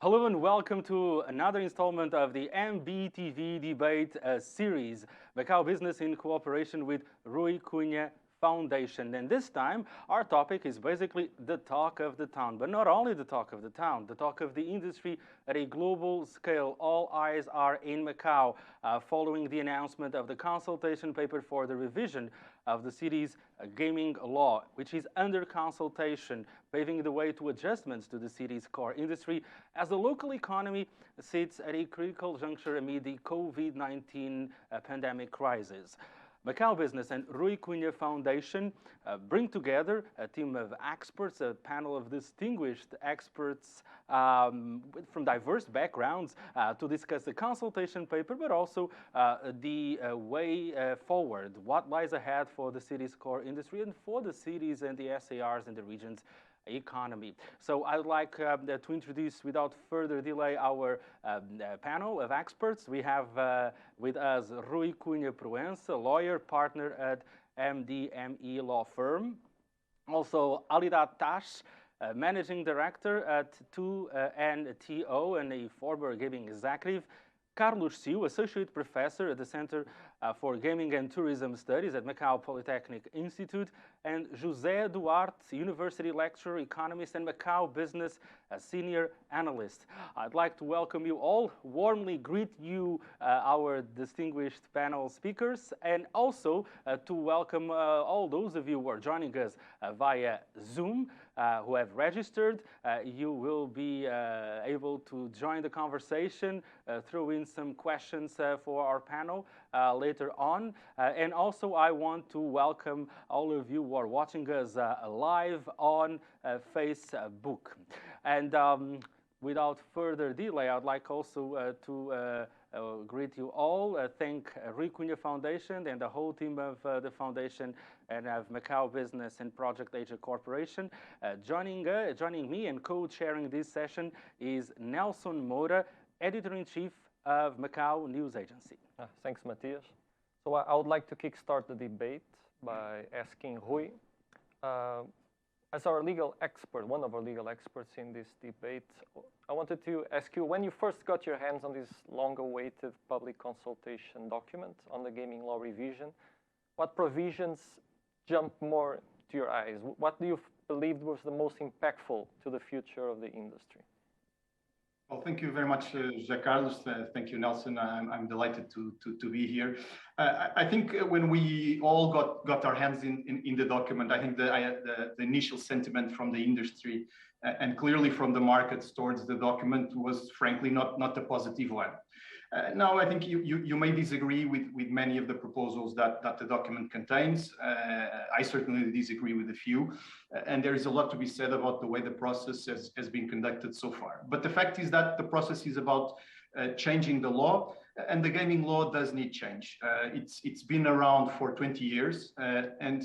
Hello and welcome to another installment of the MBtv Debate series, Macau Business in cooperation with Rui Cunha Foundation. And this time, our topic is basically the talk of the town, but not only the talk of the town, the talk of the industry at a global scale. All eyes are in Macau following the announcement of the consultation paper for the revision of the city's gaming law, which is under consultation, paving the way to adjustments to the city's core industry as the local economy sits at a critical juncture amid the COVID-19 pandemic crisis. Macau Business and Rui Cunha Foundation bring together a team of experts, a panel of distinguished experts from diverse backgrounds to discuss the consultation paper, but also the way forward, what lies ahead for the city's core industry and for the cities and the SARs in the region's economy. So I'd like to introduce, without further delay, our panel of experts. We have with us Rui Cunha Proença, lawyer, partner at MdME Law Firm. Also, Alidad Tash, managing director at 2NTO and a former gaming executive. Carlos Siu, associate professor at the Center for Gaming and Tourism Studies at Macau Polytechnic Institute, and José Duarte, university lecturer, economist, and Macau Business Senior Analyst. I'd like to welcome you all, warmly greet you, our distinguished panel speakers, and also to welcome all those of you who are joining us via Zoom, who have registered. You will be able to join the conversation, throw in some questions for our panel later on. And also I want to welcome all of you who are watching us live on Facebook. And without further delay, I'd like also to greet you all, thank Rui Cunha Foundation and the whole team of the foundation and of Macau Business and Project Asia Corporation. Joining me and co-chairing this session is Nelson Moura, Editor-in-Chief of Macau News Agency. Thanks, Matthias. So I would like to kickstart the debate by asking Rui, as our legal expert, one of our legal experts in this debate, I wanted to ask you, when you first got your hands on this long-awaited public consultation document on the gaming law revision, what provisions jumped more to your eyes? What do you believe was the most impactful to the future of the industry? Well, thank you very much, José Carlos. Thank you, Nelson. I'm delighted to be here. I think when we all got our hands in the document, I think the initial sentiment from the industry and clearly from the markets towards the document was frankly not a positive one. Now, I think you may disagree with many of the proposals that the document contains. I certainly disagree with a few. And there is a lot to be said about the way the process has been conducted so far. But the fact is that the process is about changing the law, and the gaming law does need change. It's been around for 20 years, and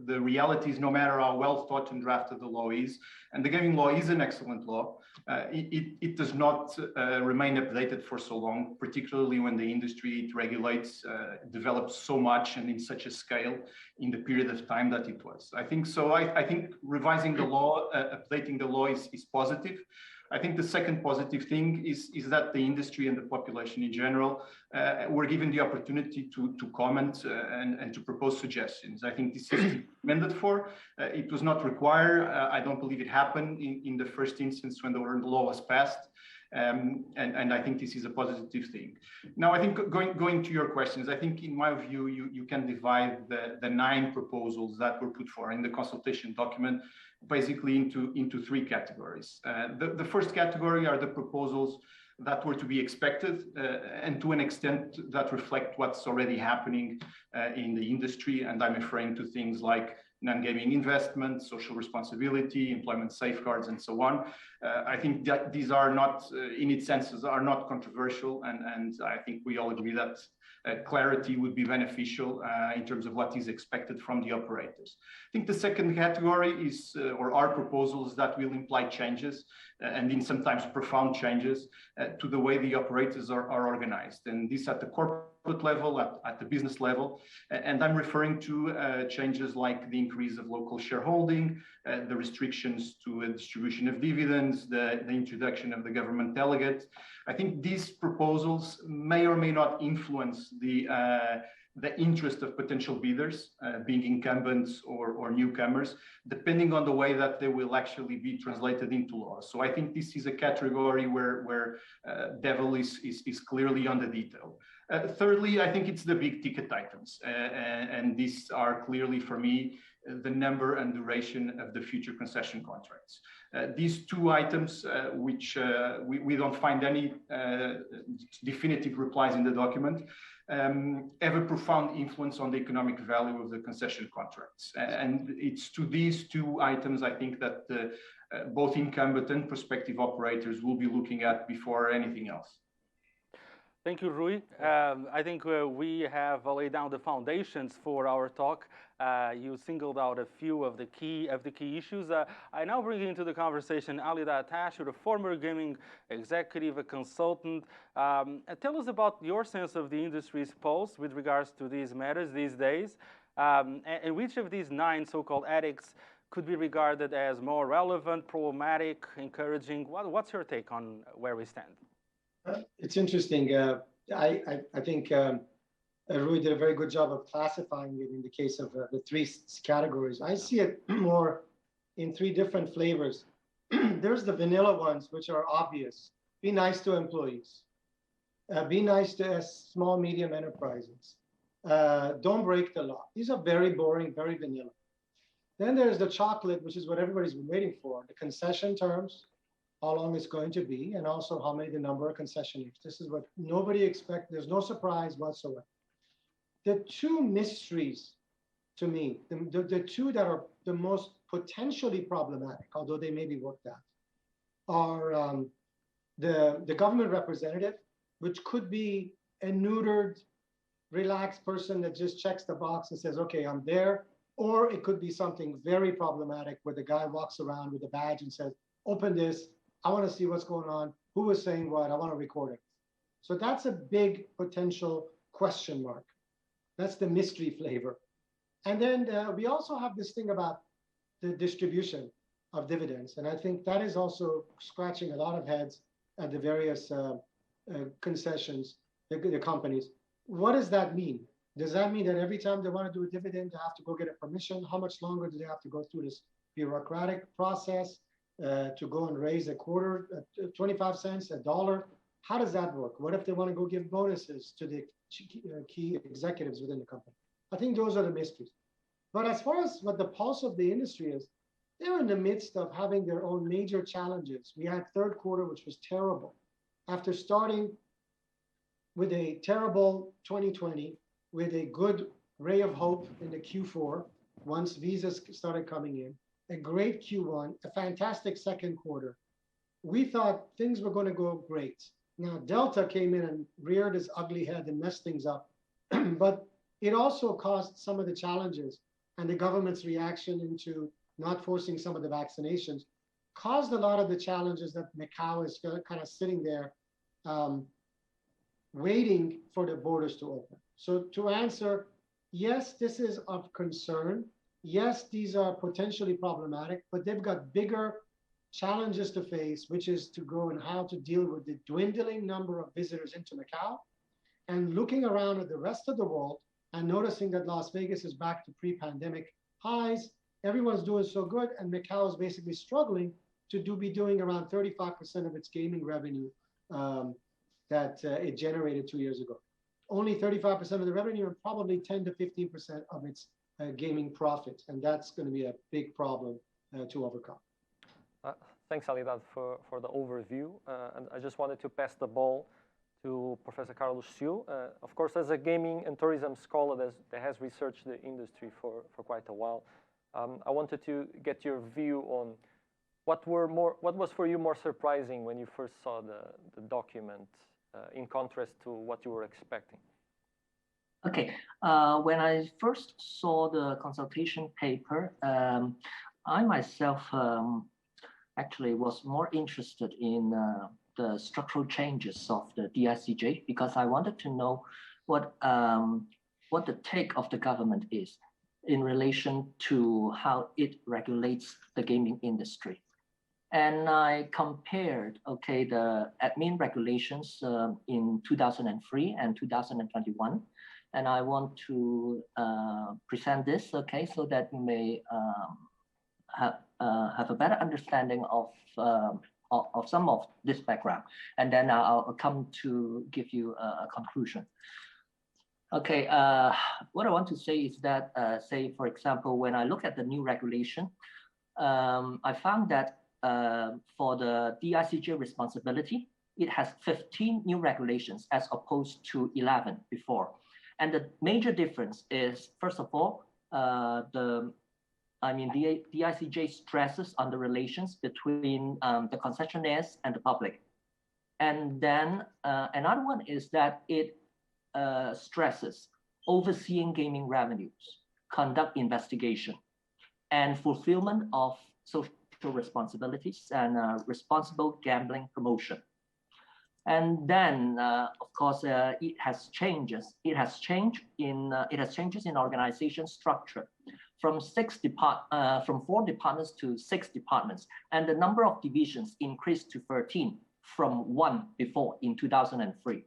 the reality is no matter how well thought and drafted the law is, and the gaming law is an excellent law, it does not remain updated for so long, particularly when the industry it regulates develops so much and in such a scale in the period of time that it was. I think so. I think revising the law, updating the law is positive. I think the second positive thing is that the industry and the population in general were given the opportunity to comment and to propose suggestions. I think this is amended for. It was not required. I don't believe it happened in the first instance when the law was passed. And I think this is a positive thing. Now, I think going to your questions, I think in my view, you can divide the 9 proposals that were put forward in the consultation document basically into 3 categories. The first category are the proposals that were to be expected and to an extent that reflect what's already happening in the industry. And I'm referring to things like non-gaming investment, social responsibility, employment safeguards, and so on. I think that these are not, in its senses, are not controversial, and I think we all agree that clarity would be beneficial in terms of what is expected from the operators. I think the second category is, or are proposals that will imply changes, and in sometimes profound changes to the way the operators are organized. And this at the corporate level, at the business level. And I'm referring to changes like the increase of local shareholding, the restrictions to a distribution of dividends, the introduction of the government delegate. I think these proposals may or may not influence the interest of potential bidders, being incumbents or newcomers, depending on the way that they will actually be translated into law. So I think this is a category where devil is clearly on the detail. Thirdly, I think it's the big ticket items. And these are clearly, for me, the number and duration of the future concession contracts. These two items, which we don't find any definitive replies in the document, have a profound influence on the economic value of the concession contracts. And it's to these two items, I think, that both incumbent and prospective operators will be looking at before anything else. Thank you, Rui. I think we have laid down the foundations for our talk. You singled out a few of the key issues. I now bring into the conversation Alidad Tash, a former gaming executive, a consultant. Tell us about your sense of the industry's pulse with regards to these matters these days, and which of these 9 so-called edicts could be regarded as more relevant, problematic, encouraging. What's your take on where we stand? It's interesting. I think Rui did a very good job of classifying it in the case of the 3 categories. I see it more in 3 different flavors. There's the vanilla ones, which are obvious. Be nice to employees. Be nice to small, medium enterprises. Don't break the law. These are very boring, very vanilla. Then there's the chocolate, which is what everybody's been waiting for, the concession terms, how long it's going to be, and also how many the number of concessionaires. This is what nobody expects. There's no surprise whatsoever. The 2 mysteries, to me, the 2 that are the most potentially problematic, although they may be worked out, are the government representative, which could be a neutered, relaxed person that just checks the box and says, okay, I'm there. Or it could be something very problematic where the guy walks around with a badge and says, open this. I want to see what's going on, who was saying what, I want to record it. So that's a big potential question mark. That's the mystery flavor. And then we also have this thing about the distribution of dividends. And I think that is also scratching a lot of heads at the various concessions, the companies. What does that mean? Does that mean that every time they want to do a dividend, they have to go get a permission? How much longer do they have to go through this bureaucratic process? To go and raise a quarter, 25 cents, $1. How does that work? What if they want to go give bonuses to the key executives within the company? I think those are the mysteries. But as far as what the pulse of the industry is, they're in the midst of having their own major challenges. We had 3rd quarter, which was terrible. After starting with a terrible 2020, with a good ray of hope in the Q4, once visas started coming in, a great Q1, a fantastic 2nd quarter. We thought things were going to go great. Now, Delta came in and reared its ugly head and messed things up. But it also caused some of the challenges, and the government's reaction into not forcing some of the vaccinations caused a lot of the challenges that Macau is kind of sitting there waiting for the borders to open. So to answer, yes, this is of concern. Yes, these are potentially problematic, but they've got bigger challenges to face, which is to go and how to deal with the dwindling number of visitors into Macau and looking around at the rest of the world and noticing that Las Vegas is back to pre-pandemic highs. Everyone's doing so good, and Macau is basically struggling to be doing around 35% of its gaming revenue that it generated 2 years ago. Only 35% of the revenue and probably 10 to 15% of its gaming profit, and that's going to be a big problem to overcome. Thanks, Alidad, for the overview. And I just wanted to pass the ball to Professor Carlos Siu. Of course, as a gaming and tourism scholar that has researched the industry for quite a while, I wanted to get your view on what was for you more surprising when you first saw the document in contrast to what you were expecting. Okay, when I first saw the consultation paper, I myself actually was more interested in the structural changes of the DICJ because I wanted to know what the take of the government is in relation to how it regulates the gaming industry. And I compared, okay, the admin regulations in 2003 and 2021. And I want to present this, okay, so that you may have a better understanding of some of this background. And then I'll come to give you a conclusion. Okay, what I want to say is that, say, for example, when I look at the new regulation, I found that for the DICJ responsibility, it has 15 new regulations as opposed to 11 before. And the major difference is, first of all, the DICJ stresses on the relations between the concessionaires and the public. And then another one is that it stresses overseeing gaming revenues, conduct investigation, and fulfillment of social responsibilities and responsible gambling promotion. And then, of course, it has changes. It has changes in organization structure from 4 departments to 6 departments, and the number of divisions increased to 13 from 1 before in 2003.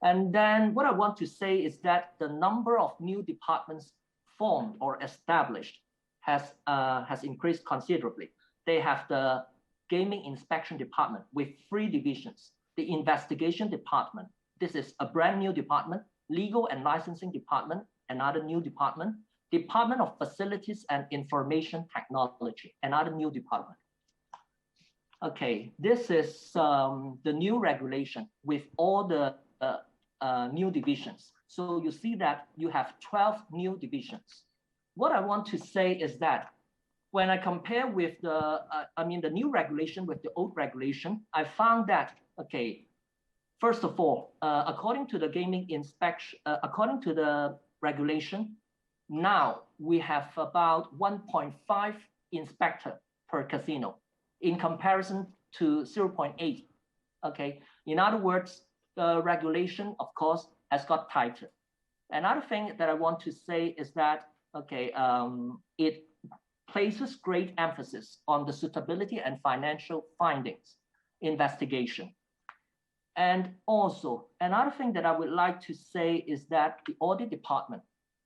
And then what I want to say is that the number of new departments formed or established has increased considerably. They have the Gaming Inspection Department with 3 divisions, the Investigation Department, this is a brand new department, Legal and Licensing Department, another new department, Department of Facilities and Information Technology, another new department. Okay, this is the new regulation with all the new divisions. So you see that you have 12 new divisions. What I want to say is that when I compare with the new regulation with the old regulation, I found that, okay, first of all, according to the gaming inspection, according to the regulation, now we have about 1.5 inspector per casino in comparison to 0.8, okay? In other words, the regulation, of course, has got tighter. Another thing that I want to say is that, okay, it places great emphasis on the suitability and financial findings investigation. And also, another thing that I would like to say is that the audit department,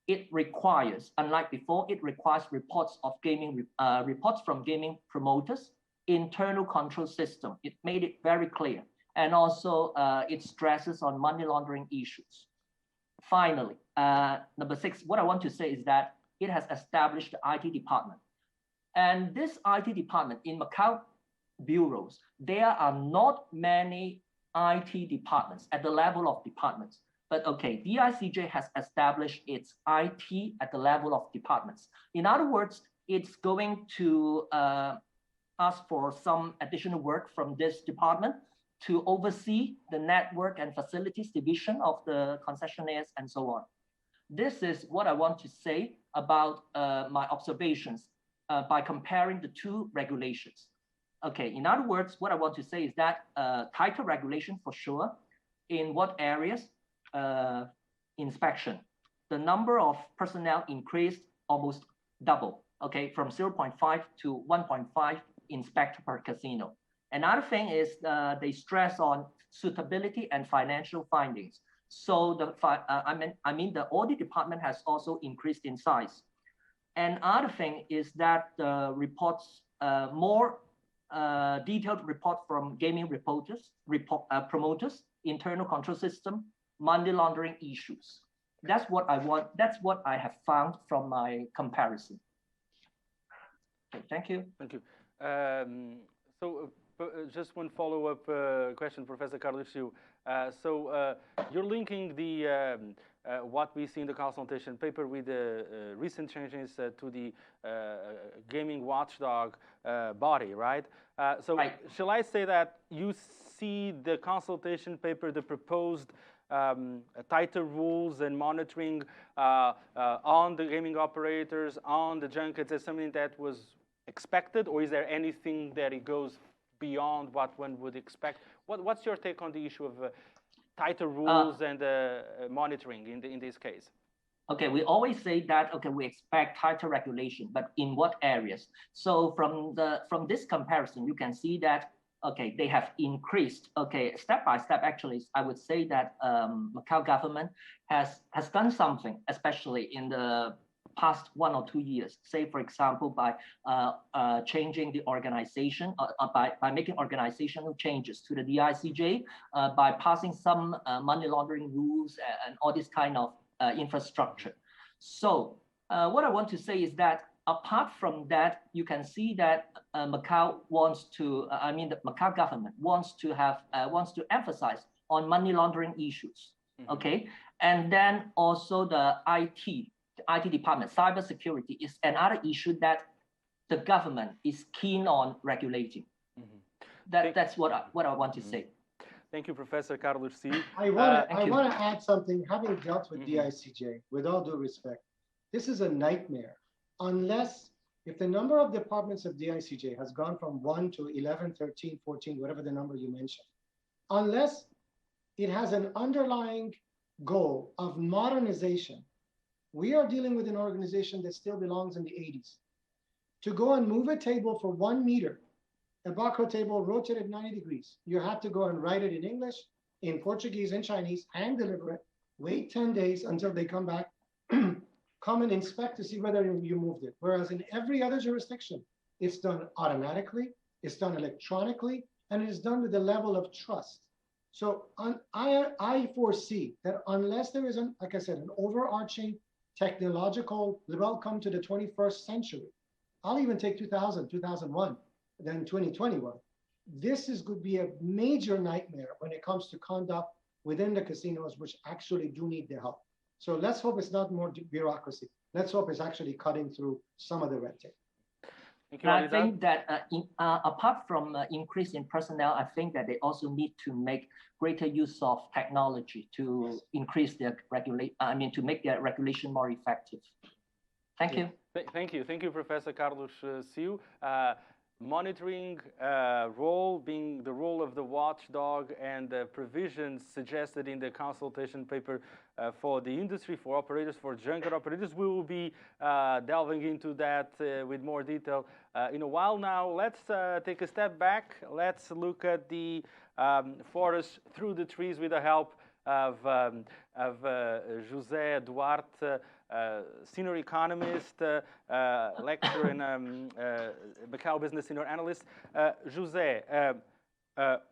it requires, unlike before, it requires reports of gaming, reports from gaming promoters, internal control system. It made it very clear. And also, it stresses on money laundering issues. Finally, number 6, what I want to say is that it has established the IT department. And this IT department in Macau bureaus, there are not many IT departments at the level of departments. But okay, DICJ has established its IT at the level of departments. In other words, it's going to ask for some additional work from this department to oversee the network and facilities division of the concessionaires and so on. This is what I want to say about my observations by comparing the 2 regulations. Okay, in other words, what I want to say is that tighter regulation for sure. In what areas? Inspection. The number of personnel increased almost double, okay, from 0.5 to 1.5 inspector per casino. Another thing is they stress on suitability and financial findings. So the audit department has also increased in size. And other thing is that the reports, more detailed report from gaming promoters, internal control system, money laundering issues. That's what I want. That's what I have found from my comparison. Okay, thank you. Thank you. Just one follow-up question, Professor Carlos Siu. You're linking the what we see in the consultation paper with the recent changes to the gaming watchdog body, right? Right. Shall I say that you see the consultation paper, the proposed tighter rules and monitoring on the gaming operators, on the junkets, as something that was expected, or is there anything that it goes beyond what one would expect? What's your take on the issue of tighter rules and monitoring in this case? Okay, we always say that, okay, we expect tighter regulation, but in what areas? So from this comparison, you can see that, okay, they have increased, okay, step by step, actually, I would say that Macau government has done something, especially in the past 1 or 2 years, say, for example, by changing the organization, by making organizational changes to the DICJ, by passing some money laundering rules and all this kind of infrastructure. So what I want to say is that apart from that, you can see that Macau wants to, the Macau government wants to emphasize on money laundering issues, okay? And then also the IT department, cybersecurity is another issue that the government is keen on regulating. That's what I want to say. Thank you, Professor Carlos Siu. I want to add something. Having dealt with DICJ, with all due respect, this is a nightmare. Unless, if the number of departments of DICJ has gone from 1 to 11, 13, 14, whatever the number you mentioned, unless it has an underlying goal of modernization, we are dealing with an organization that still belongs in the 80s. To go and move a table for 1 meter, a Bacro table rotated 90 degrees. You have to go and write it in English, in Portuguese, and Chinese, hand deliver it, wait 10 days until they come back, come and inspect to see whether you moved it. Whereas in every other jurisdiction, it's done automatically, it's done electronically, and it is done with a level of trust. So I foresee that unless there is, like I said, an overarching technological welcome to the 21st century, I'll even take 2000, 2001, then 2021. This could be a major nightmare when it comes to conduct within the casinos, which actually do need the help. So let's hope it's not more bureaucracy. Let's hope it's actually cutting through some of the red tape. Thank you, I think that apart from increase in personnel, I think that they also need to make greater use of technology to increase their to make their regulation more effective. Thank you. Thank you, Professor Carlos Siu. Monitoring role being the role of the watchdog and the provisions suggested in the consultation paper for the industry, for operators, for junket operators. We will be delving into that with more detail in a while. Now, let's take a step back. Let's look at the forest through the trees with the help of José Duarte, senior economist, lecturer in Macau Business Senior Analyst. José,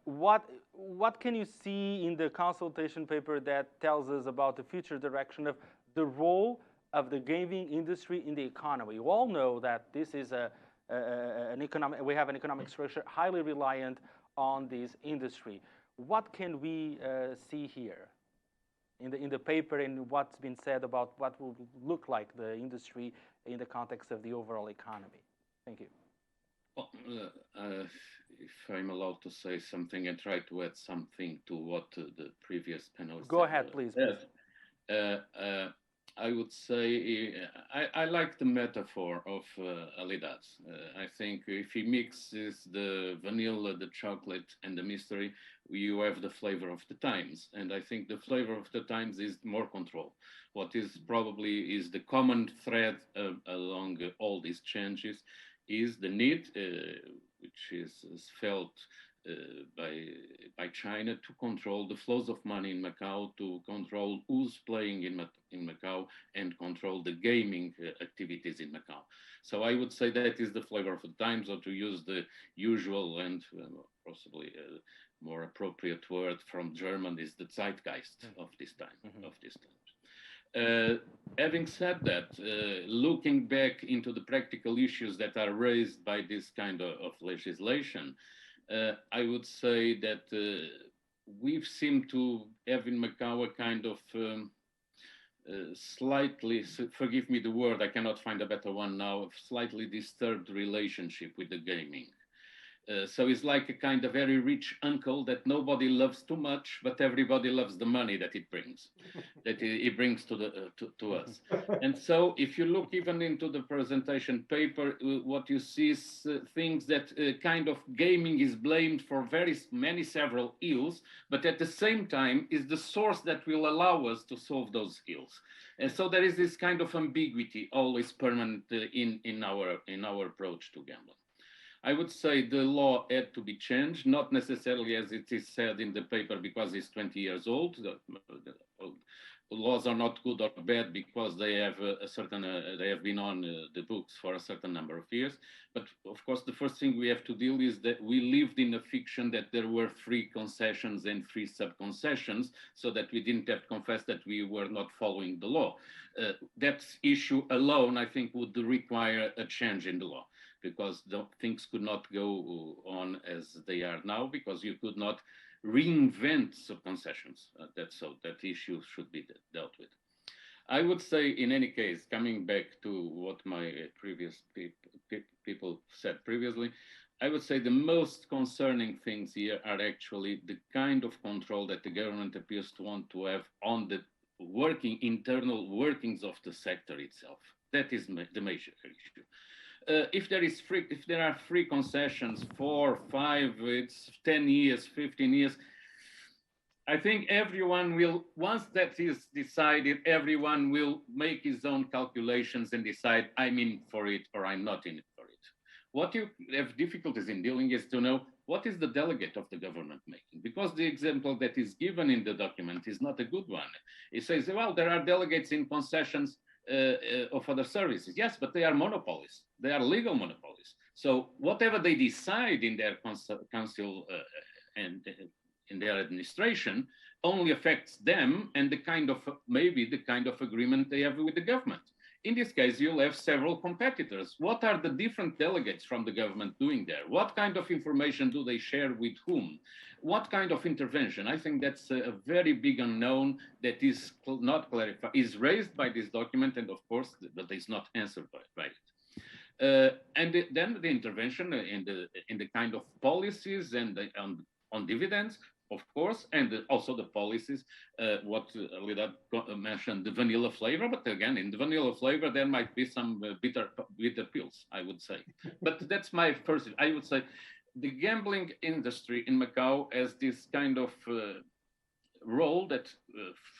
what can you see in the consultation paper that tells us about the future direction of the role of the gaming industry in the economy? We all know that this is we have an economic structure highly reliant on this industry. What can we see here in the paper and what's been said about what will look like the industry in the context of the overall economy? Thank you. Well, if I'm allowed to say something and try to add something to what the previous panel said. Go ahead, please. I would say I like the metaphor of Alidad. I think if he mixes the vanilla, the chocolate, and the mystery, you have the flavor of the times. And I think the flavor of the times is more control. What is probably the common thread along all these changes is the need, which is felt by China, to control the flows of money in Macau, to control who's playing in Macau, and control the gaming activities in Macau. So I would say that is the flavor of the times, or to use the usual and possibly more appropriate word from German is the Zeitgeist of this time. Having said that, looking back into the practical issues that are raised by this kind of legislation, I would say that we've seemed to have in Macau a kind of slightly, forgive me the word, I cannot find a better one now, slightly disturbed relationship with the gaming. So it's like a kind of very rich uncle that nobody loves too much, but everybody loves the money that it brings, that it brings to us. And so if you look even into the presentation paper, what you see is things that kind of gaming is blamed for very many several ills, but at the same time is the source that will allow us to solve those ills. And so there is this kind of ambiguity always permanent in our approach to gambling. I would say the law had to be changed, not necessarily as it is said in the paper because it's 20 years old. The laws are not good or bad because they have they have been on the books for a certain number of years. But of course, the first thing we have to deal is that we lived in a fiction that there were free concessions and free sub-concessions, so that we didn't have to confess that we were not following the law. That issue alone, I think, would require a change in the law, because things could not go on as they are now, because you could not reinvent sub-concessions. That issue should be dealt with. I would say, in any case, coming back to what my previous people said previously, I would say the most concerning things here are actually the kind of control that the government appears to want to have on the internal workings of the sector itself. That is the major issue. If there are free concessions, 4, 5, it's 10 years, 15 years, I think everyone will, once that is decided, everyone will make his own calculations and decide, I'm in for it or I'm not in for it. What you have difficulties in dealing is to know what is the delegate of the government making, because the example that is given in the document is not a good one. It says, well, there are delegates in concessions of other services. Yes, but they are monopolies. They are legal monopolies. So whatever they decide in their council and in their administration only affects them and maybe the kind of agreement they have with the government. In this case, you'll have several competitors. What are the different delegates from the government doing there? What kind of information do they share with whom? What kind of intervention? I think that's a very big unknown that is not clarified, is raised by this document, and of course, but is not answered by it. Then the intervention in the kind of policies and on dividends, of course, and also the policies, what Alidad mentioned, the vanilla flavor, but again, in the vanilla flavor, there might be some bitter pills, I would say. But that's my first, I would say, the gambling industry in Macau has this kind of role that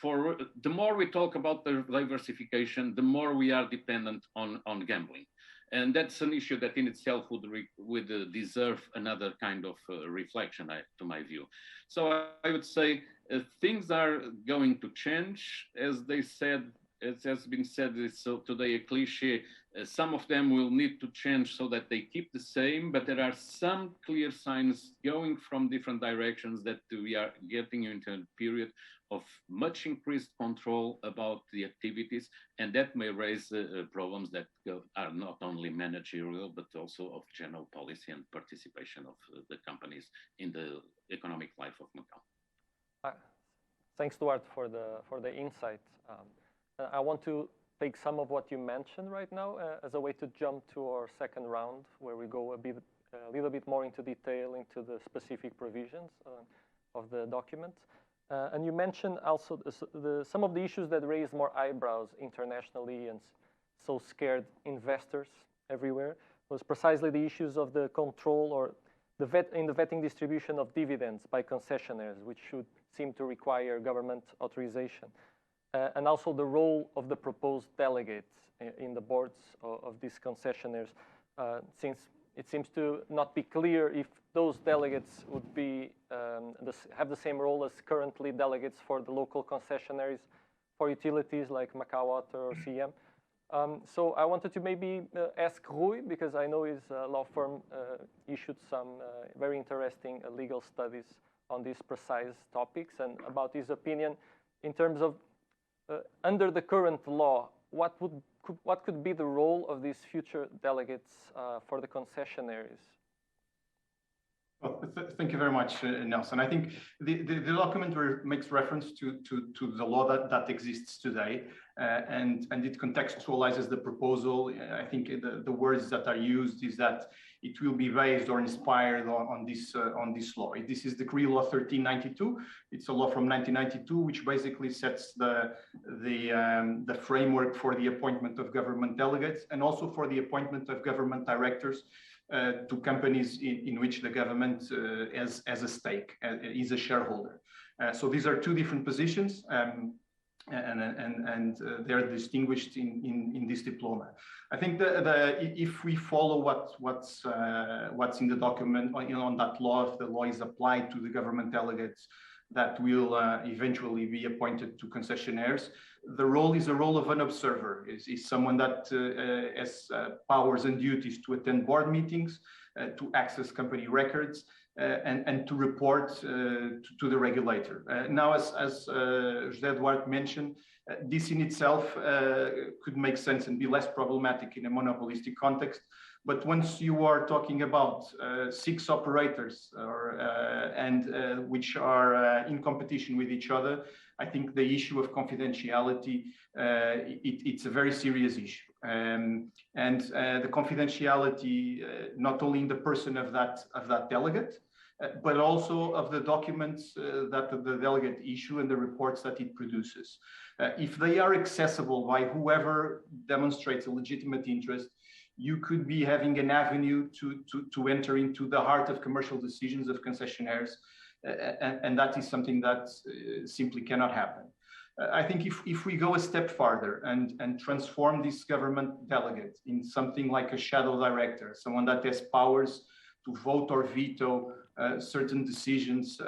for the more we talk about the diversification, the more we are dependent on gambling. And that's an issue that in itself would deserve another kind of reflection, to my view. So I would say things are going to change, as they said. It has been said, so today a cliche, some of them will need to change so that they keep the same, but there are some clear signs going from different directions that we are getting into a period of much increased control about the activities, and that may raise problems that are not only managerial, but also of general policy and participation of the companies in the economic life of Macau. Thanks, Duarte, for the insight. I want to take some of what you mentioned right now as a way to jump to our second round, where we go a little bit more into detail into the specific provisions of the document. And you mentioned also some of the issues that raise more eyebrows internationally and so scared investors everywhere was precisely the issues of the control or in the vetting distribution of dividends by concessionaires, which should seem to require government authorization. And also the role of the proposed delegates in the boards of these concessionaires, since it seems to not be clear if those delegates would be have the same role as currently delegates for the local concessionaires for utilities like Macau Water or CM. So I wanted to maybe ask Rui, because I know his law firm issued some very interesting legal studies on these precise topics, and about his opinion in terms of under the current law, what could be the role of these future delegates for the concessionaires? Well, thank you very much, Nelson. I think the document makes reference to the law that exists today, and it contextualizes the proposal. I think the words that are used is that it will be based or inspired on this law. This is Decree Law 1392. It's a law from 1992, which basically sets the framework for the appointment of government delegates and also for the appointment of government directors to companies in which the government has a stake, is a shareholder. So these are two different positions, and they're distinguished in this diploma. I think if we follow what's in the document on that law, if the law is applied to the government delegates that will eventually be appointed to concessionaires, the role is a role of an observer, is someone that has powers and duties to attend board meetings, to access company records, and to report to the regulator. Now, as José Duarte mentioned, this in itself could make sense and be less problematic in a monopolistic context. But once you are talking about 6 operators which are in competition with each other, I think the issue of confidentiality, it's a very serious issue. And the confidentiality, not only in the person of that delegate, but also of the documents that the delegate issue and the reports that it produces. If they are accessible by whoever demonstrates a legitimate interest, you could be having an avenue to enter into the heart of commercial decisions of concessionaires, and that is something that simply cannot happen. I think if we go a step farther and transform this government delegate in something like a shadow director, someone that has powers to vote or veto certain decisions,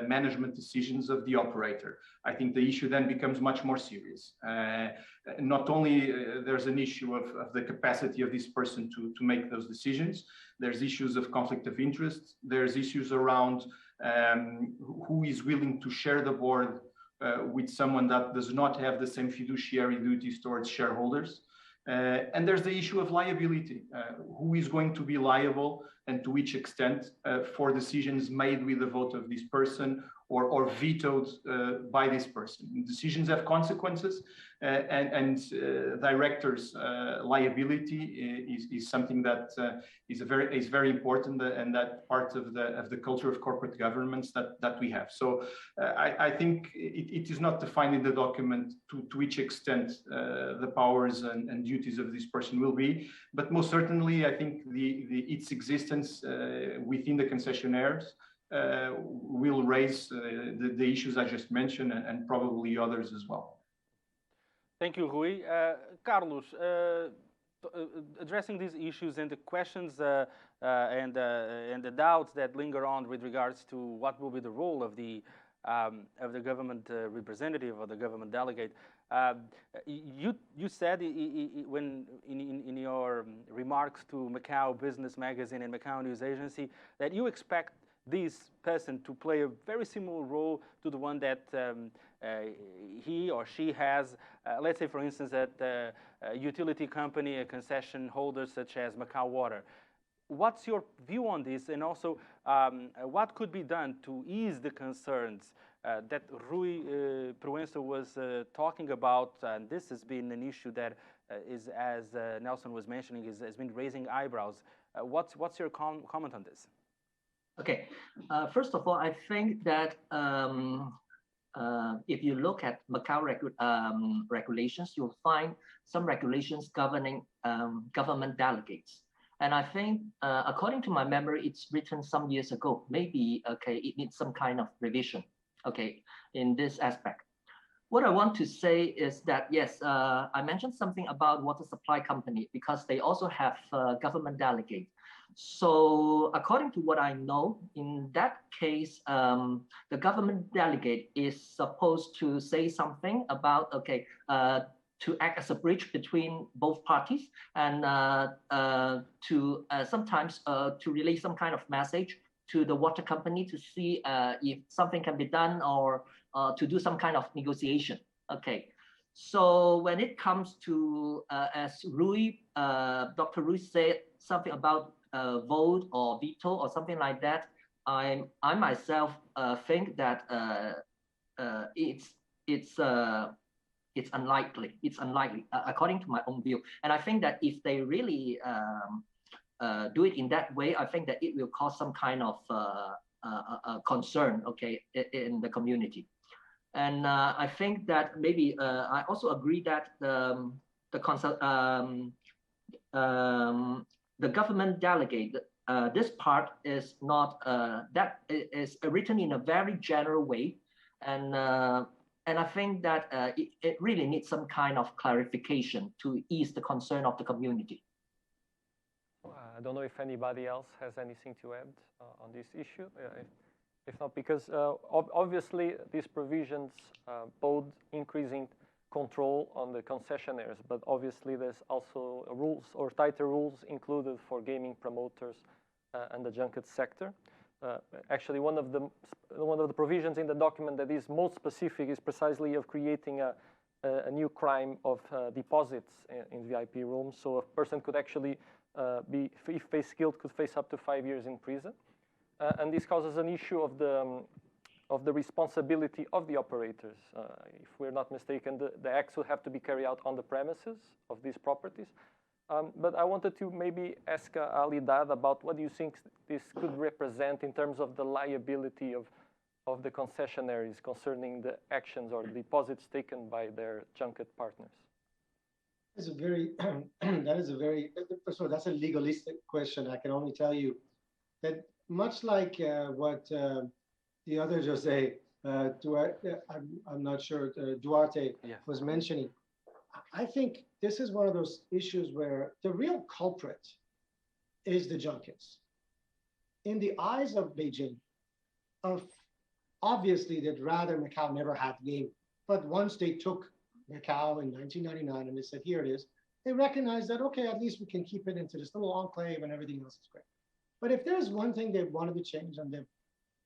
management decisions of the operator, I think the issue then becomes much more serious. Not only there's an issue of the capacity of this person to make those decisions, there's issues of conflict of interest, there's issues around who is willing to share the board with someone that does not have the same fiduciary duties towards shareholders. And there's the issue of liability. Who is going to be liable and to which extent for decisions made with the vote of this person or vetoed by this person. Decisions have consequences, and directors' liability is something that is very important, and that part of the culture of corporate governance that we have. So I think it is not defined in the document to which extent the powers and duties of this person will be, but most certainly I think its existence within the concessionaires will raise the issues I just mentioned and probably others as well. Thank you, Rui. Carlos, addressing these issues and the questions and the doubts that linger on with regards to what will be the role of the government representative or the government delegate, you said when in your remarks to Macau Business Magazine and Macau News Agency that you expect this person to play a very similar role to the one that he or she has, let's say, for instance, at a utility company, a concession holder such as Macau Water. What's your view on this, and also what could be done to ease the concerns that Rui Proença was talking about? And this has been an issue that is, as Nelson was mentioning, has been raising eyebrows. What's your comment on this? Okay, first of all, I think that if you look at Macau regulations, you'll find some regulations governing government delegates. And I think, according to my memory, it's written some years ago. Maybe, okay, it needs some kind of revision, okay, in this aspect. What I want to say is that, yes, I mentioned something about water supply company because they also have government delegate. So according to what I know, in that case, the government delegate is supposed to say something about, okay, to act as a bridge between both parties and to sometimes to relay some kind of message to the water company to see if something can be done or to do some kind of negotiation. Okay, so when it comes to, as Dr. Rui said, something about vote or veto or something like that, I myself think that it's unlikely. It's unlikely, according to my own view. And I think that if they really do it in that way, I think that it will cause some kind of concern, okay, in the community. And I think that maybe I also agree that the government delegate. This part is not that is written in a very general way, and I think that it really needs some kind of clarification to ease the concern of the community. I don't know if anybody else has anything to add on this issue. If not, because obviously these provisions both increasing control on the concessionaires, but obviously there's also rules or tighter rules included for gaming promoters and the junket sector. Actually, one of the provisions in the document that is most specific is precisely of creating a new crime of deposits in VIP rooms. So a person could actually be, if face guilt, could face up to 5 years in prison. And this causes an issue of the responsibility of the operators. If we're not mistaken, the acts would have to be carried out on the premises of these properties. But I wanted to maybe ask Alidad about what do you think this could represent in terms of the liability of the concessionaires concerning the actions or the deposits taken by their junket partners? That's a very, first of all, that's a legalistic question. I can only tell you that much like what the other José, Duarte, I'm not sure, Duarte was mentioning, I think this is one of those issues where the real culprit is the junkets. In the eyes of Beijing, obviously they'd rather Macau never had gaming. But once they took Macau in 1999 and they said, here it is, they recognized that, okay, at least we can keep it into this little enclave and everything else is great. But if there's one thing they wanted to change, and they've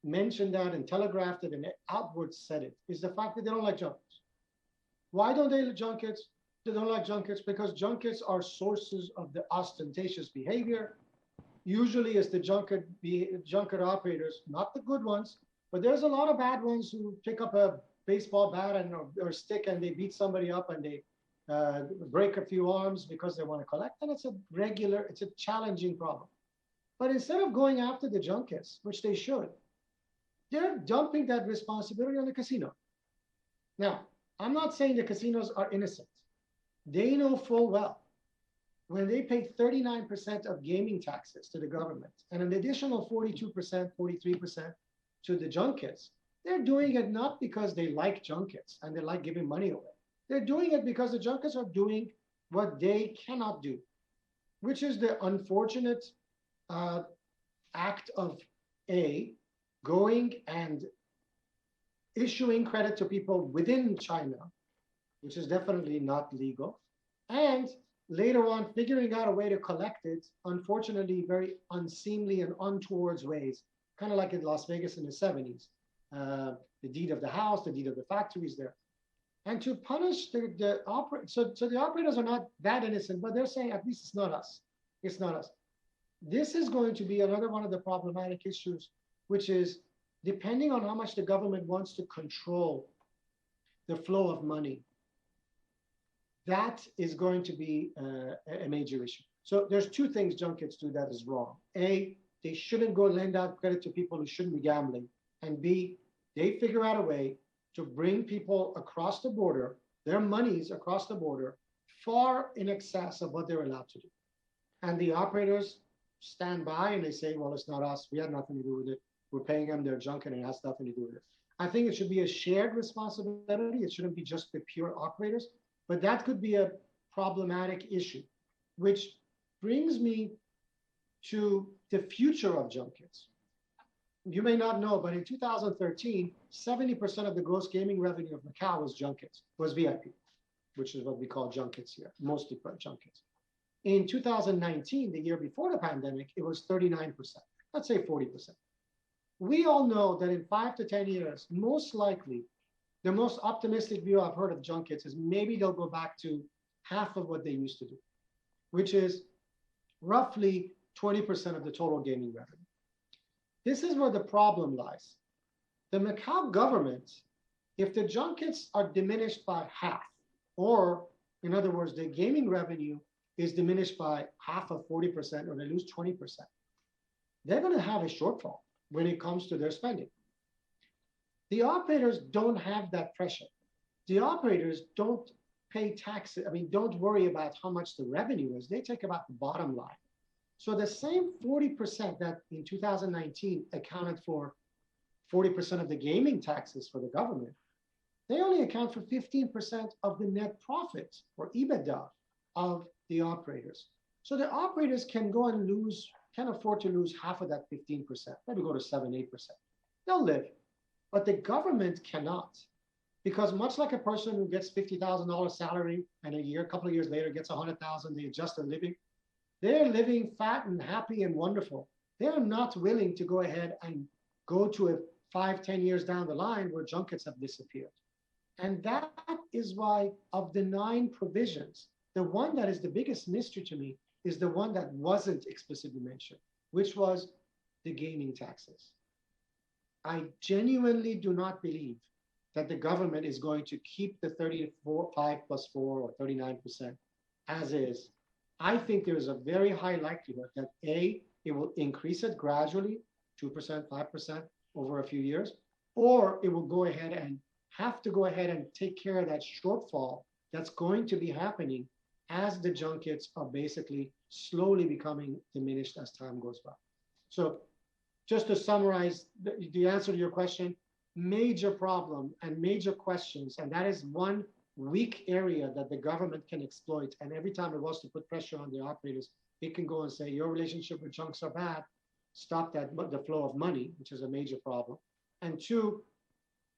mentioned that and telegraphed it and outward said it, is the fact that they don't like junkets. Why don't they like junkets? They don't like junkets because junkets are sources of the ostentatious behavior. Usually it's the junket operators, not the good ones, but there's a lot of bad ones who pick up a baseball bat or stick and they beat somebody up and they break a few arms because they want to collect. And it's a challenging problem. But instead of going after the junkets, which they should, they're dumping that responsibility on the casino. Now, I'm not saying the casinos are innocent. They know full well when they pay 39% of gaming taxes to the government and an additional 42%, 43% to the junkets, they're doing it not because they like junkets and they like giving money away. They're doing it because the junkets are doing what they cannot do, which is the unfortunate act of going and issuing credit to people within China, which is definitely not legal, and later on figuring out a way to collect it, unfortunately, very unseemly and untoward ways, kind of like in Las Vegas in the 70s, the deed of the house, the deed of the factories there. And to punish the operators, so the operators are not that innocent, but they're saying, at least it's not us. It's not us. This is going to be another one of the problematic issues, which is depending on how much the government wants to control the flow of money, that is going to be a major issue. So there's two things junkets do that is wrong. A, they shouldn't go lend out credit to people who shouldn't be gambling. And B, they figure out a way to bring people across the border, their monies across the border, far in excess of what they're allowed to do. And the operators stand by and they say, well, it's not us. We had nothing to do with it. We're paying them their junket and it has nothing to do with it. I think it should be a shared responsibility. It shouldn't be just the pure operators, but that could be a problematic issue, which brings me to the future of junkets. You may not know, but in 2013, 70% of the gross gaming revenue of Macau was VIP, which is what we call junkets here, mostly junkets. In 2019, the year before the pandemic, it was 39%, let's say 40%. We all know that in 5 to 10 years, most likely, the most optimistic view I've heard of junkets is maybe they'll go back to half of what they used to do, which is roughly 20% of the total gaming revenue. this is where the problem lies. The Macau government, if the junkets are diminished by half, or in other words, the gaming revenue is diminished by half of 40%, or they lose 20%, they're going to have a shortfall when it comes to their spending. The operators don't have that pressure. The operators don't pay taxes. I mean, don't worry about how much the revenue is. They take about the bottom line. So the same 40% that in 2019 accounted for 40% of the gaming taxes for the government, they only account for 15% of the net profit or EBITDA of the operators. So the operators can go and can afford to lose half of that 15%, maybe go to 7-8%. They'll live, but the government cannot. Because much like a person who gets $50,000 salary and a couple of years later gets 100,000, they adjust their living, they're living fat and happy and wonderful. They're not willing to go ahead and go to a 5-10 years down the line where junkets have disappeared. And that is why of the 9 provisions, the one that is the biggest mystery to me is the one that wasn't explicitly mentioned, which was the gaming taxes. I genuinely do not believe that the government is going to keep the 35 plus 4 or 39% as is. I think there is a very high likelihood that A, it will increase it gradually, 2%, 5% over a few years, or it will go ahead and have to go ahead and take care of that shortfall that's going to be happening as the junkets are basically slowly becoming diminished as time goes by. So just to summarize the answer to your question, major problem and major questions, and that is one weak area that the government can exploit. And every time it wants to put pressure on the operators, it can go and say, your relationship with junks are bad, stop the flow of money, which is a major problem. And 2,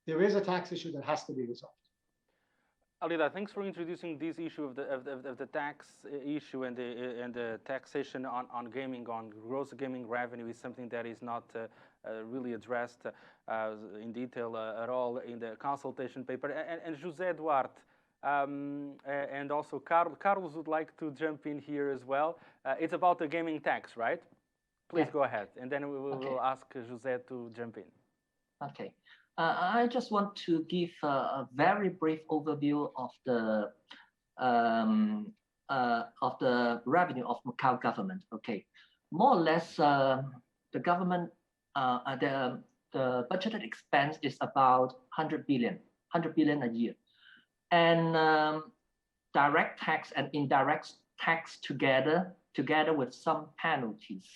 there is a tax issue that has to be resolved. Alidad, thanks for introducing this issue of the tax issue and the taxation on gaming, on gross gaming revenue is something that is not really addressed in detail at all in the consultation paper. And José Duarte and also Carlos would like to jump in here as well. It's about the gaming tax, right? Please go ahead, and then we will ask José to jump in. Okay. I just want to give a very brief overview of the revenue of Macau government. Okay, more or less, the government, the budgeted expense is about 100 billion a year, and direct tax and indirect tax together with some penalties,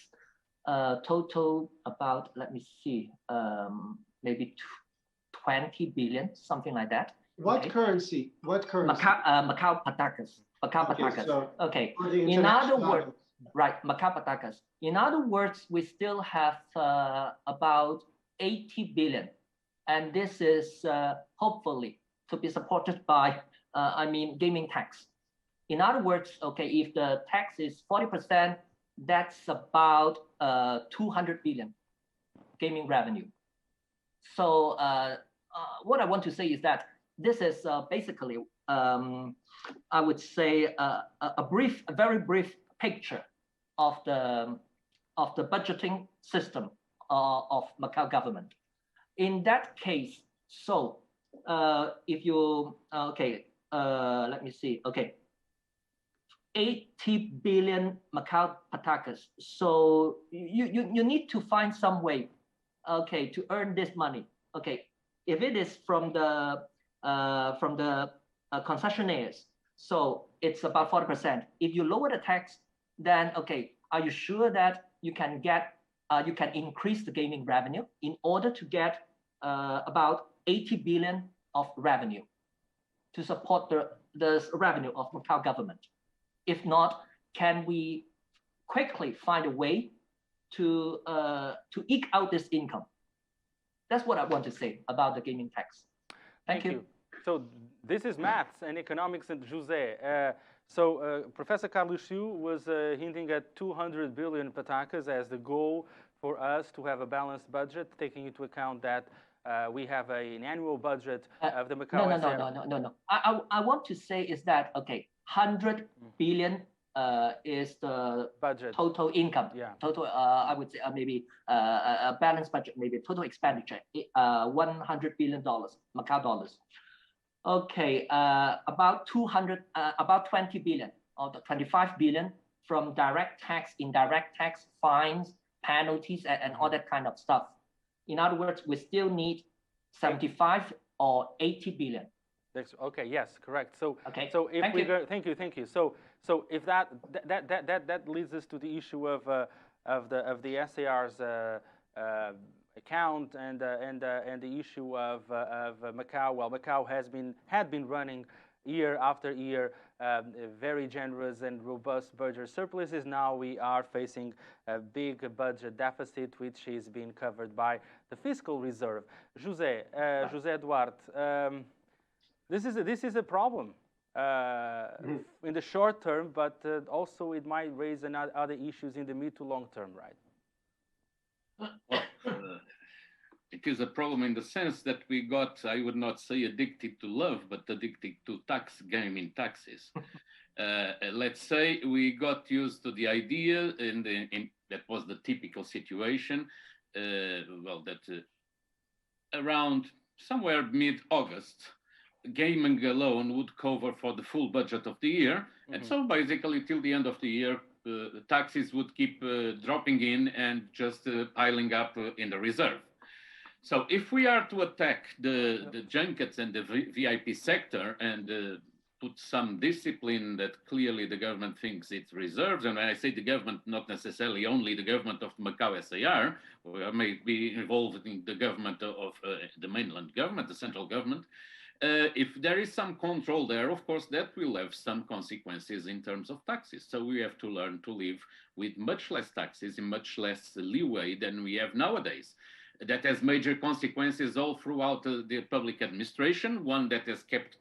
total about, let me see, maybe 20 billion, something like that. What currency? What currency? Macau patakas. Macau patakas. So okay. In other words, right, Macau patakas. In other words, we still have about 80 billion, and this is hopefully to be supported by, gaming tax. In other words, okay, if the tax is 40%, that's about 200 billion gaming revenue. So what I want to say is that this is basically, I would say, a very brief picture of the budgeting system of Macau government. In that case, so if you let me see. Okay, 80 billion Macau patakas. So you need to find some way, okay, to earn this money. Okay, if it is from the concessionaires, so it's about 40%. If you lower the tax, then okay, are you sure that you can get you can increase the gaming revenue in order to get about 80 billion of revenue to support the revenue of Macau government? If not, can we quickly find a way to eke out this income? That's what I want to say about the gaming tax. Thank you. So this is maths and economics and José. Professor Carlos Siu was hinting at 200 billion patakas as the goal for us to have a balanced budget, taking into account that we have an annual budget of the Macau. No. I want to say is that, okay, 100 billion is the budget, total income. Yeah. Total, I would say maybe a balanced budget, maybe total expenditure, $100 billion, Macau dollars. Okay, about 20 billion or the 25 billion from direct tax, indirect tax, fines, penalties, and all that kind of stuff. In other words, we still need 75 or 80 billion. Okay. Yes. Correct. So. Okay. So if thank we you. go, thank you. So if that leads us to the issue of the SAR's account and the issue of Macau. Well, Macau had been running year after year very generous and robust budget surpluses. Now we are facing a big budget deficit, which is being covered by the fiscal reserve. José Duarte, this is a problem in the short term, but also it might raise other issues in the mid to long term, right? Well, it is a problem in the sense that we got, I would not say addicted to love, but addicted to gaming taxes. Let's say we got used to the idea, that was the typical situation, that around somewhere mid-August, gaming alone would cover for the full budget of the year. Mm-hmm. And so basically till the end of the year, taxes would keep dropping in and just piling up in the reserve. So if we are to attack the junkets and the VIP sector and put some discipline that clearly the government thinks it reserves, and when I say the government, not necessarily only the government of Macau SAR, or may be involved in the government of the mainland government, the central government, if there is some control there, of course, that will have some consequences in terms of taxes. So we have to learn to live with much less taxes and much less leeway than we have nowadays. That has major consequences all throughout the public administration, one that has kept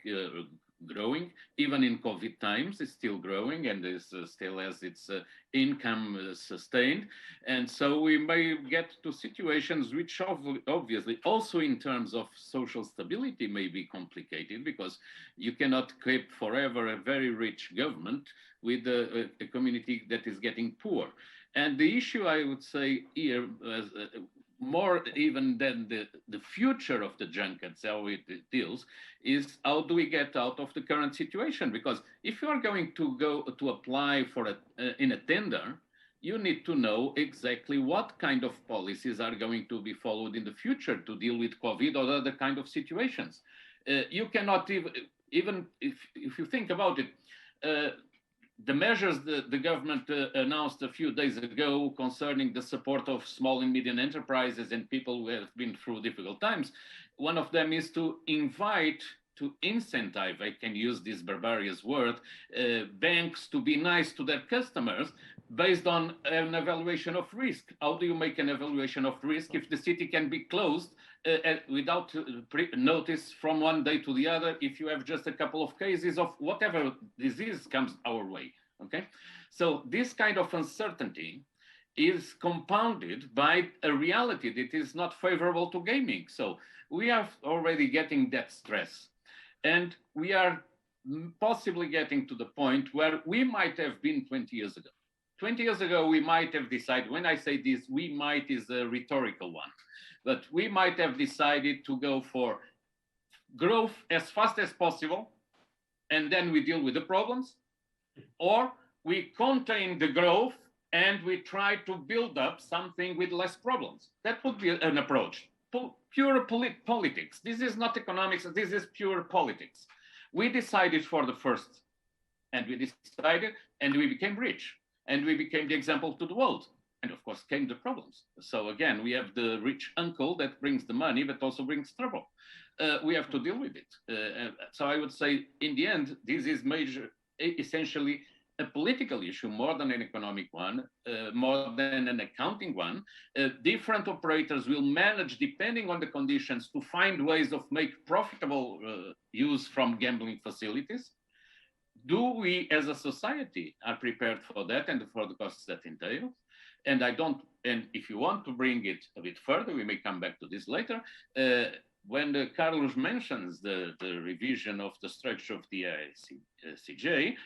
growing, even in COVID times, is still growing and is still has its income sustained. And so we may get to situations which obviously also in terms of social stability may be complicated, because you cannot keep forever a very rich government with a community that is getting poor. And the issue I would say here, more even than the future of the junkets, how it deals, is how do we get out of the current situation? Because if you are going to go to apply for in a tender, you need to know exactly what kind of policies are going to be followed in the future to deal with COVID or other kind of situations. You cannot even if you think about it, the measures the government announced a few days ago concerning the support of small and medium enterprises and people who have been through difficult times, one of them is to incentivize, I can use this barbarous word, banks to be nice to their customers based on an evaluation of risk. How do you make an evaluation of risk if the city can be closed without notice from one day to the other if you have just a couple of cases of whatever disease comes our way, okay? So this kind of uncertainty is compounded by a reality that is not favorable to gaming. So we are already getting that stress, and we are possibly getting to the point where we might have been 20 years ago. 20 years ago, we might have decided, when I say this, we might is a rhetorical one, but we might have decided to go for growth as fast as possible, and then we deal with the problems, or we contain the growth and we try to build up something with less problems. That would be an approach. Pure politics. This is not economics, this is pure politics. We decided for the first, and we decided, and we became rich. And we became the example to the world. And of course came the problems. So again, we have the rich uncle that brings the money, but also brings trouble. We have to deal with it. So I would say, in the end, this is essentially a political issue more than an economic one, more than an accounting one. Different operators will manage, depending on the conditions, to find ways of make profitable use from gambling facilities. Do we as a society are prepared for that and for the costs that entail? And if you want to bring it a bit further, we may come back to this later. When Carlos mentions the revision of the structure of the CJ,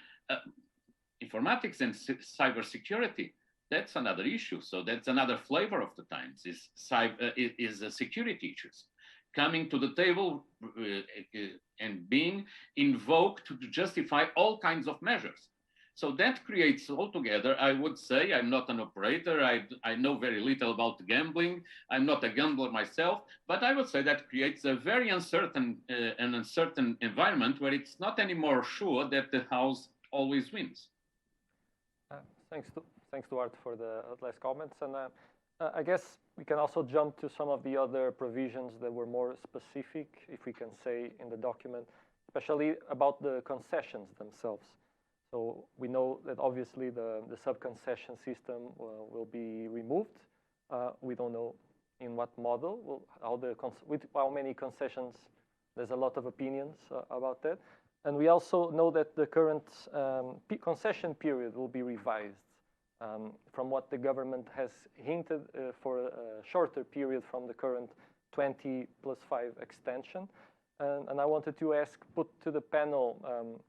informatics and cybersecurity, that's another issue. So that's another flavor of the times, is security issues coming to the table and being invoked to justify all kinds of measures. So that creates altogether, I would say, I'm not an operator, I know very little about gambling, I'm not a gambler myself, but I would say that creates a very uncertain environment where it's not anymore sure that the house always wins. Thanks Duarte for the last comments, and I guess we can also jump to some of the other provisions that were more specific, if we can say, in the document, especially about the concessions themselves. So we know that obviously the sub-concession system will be removed. We don't know in what model, with how many concessions. There's a lot of opinions about that. And we also know that the current concession period will be revised from what the government has hinted for a shorter period from the current 20+5 extension. And I wanted to put to the panel,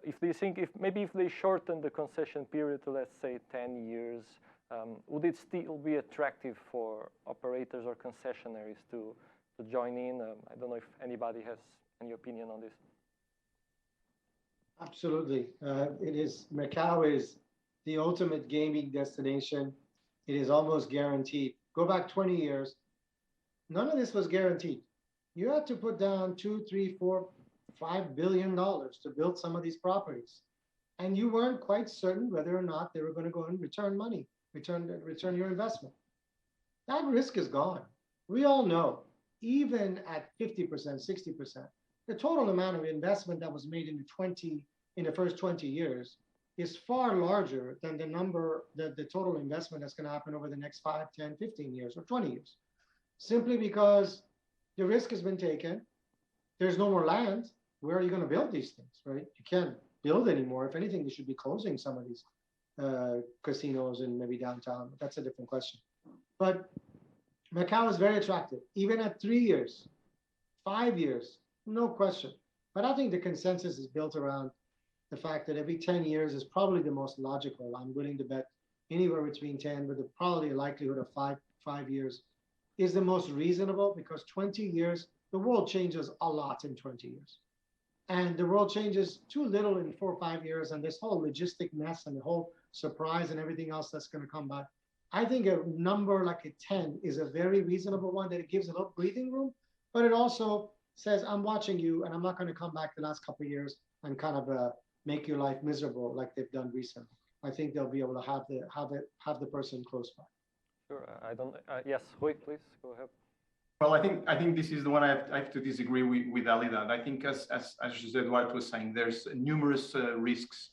if they think, if they shorten the concession period to, let's say, 10 years, would it still be attractive for operators or concessionaires to join in? I don't know if anybody has any opinion on this. Absolutely. It is, Macau is the ultimate gaming destination. It is almost guaranteed. Go back 20 years, none of this was guaranteed. You had to put down $2, $3, $4, $5 billion to build some of these properties. And you weren't quite certain whether or not they were going to go and return money, return your investment. That risk is gone. We all know, even at 50%, 60%, the total amount of investment that was made in the first 20 years is far larger than the total investment that's going to happen over the next 5, 10, 15 years or 20 years. Simply because the risk has been taken. There's no more land. Where are you going to build these things, right? You can't build anymore. If anything, you should be closing some of these casinos and maybe downtown. But that's a different question. But Macau is very attractive, even at 3 years, 5 years, no question. But I think the consensus is built around the fact that every 10 years is probably the most logical. I'm willing to bet anywhere between 10, but probably a likelihood of 5 years is the most reasonable, because 20 years, the world changes a lot in 20 years. And the world changes too little in 4 or 5 years, and this whole logistic mess and the whole surprise and everything else that's going to come back. I think a number like a 10 is a very reasonable one, that it gives a little breathing room, but it also says, I'm watching you and I'm not going to come back the last couple of years and kind of make your life miserable like they've done recently. I think they'll be able to have the person close by. Sure. I don't. Yes, Rui, please go ahead. Well, I think this is the one I have to disagree with Alidad. I think as José Duarte was saying, there's numerous risks,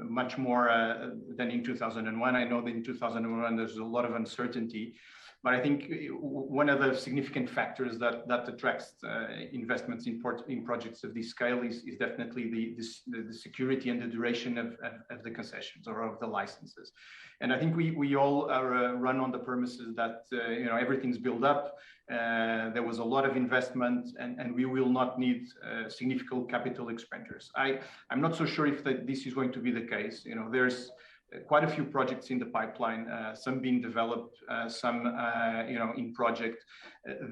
much more than in 2001. I know that in 2001 there's a lot of uncertainty, but I think one of the significant factors that attracts investments in projects of this scale is definitely the security and the duration of the concessions or of the licenses. And I think we all are run on the premises that everything's built up. There was a lot of investment, and we will not need significant capital expenditures. I'm not so sure if this is going to be the case. There's quite a few projects in the pipeline, some being developed, some in project.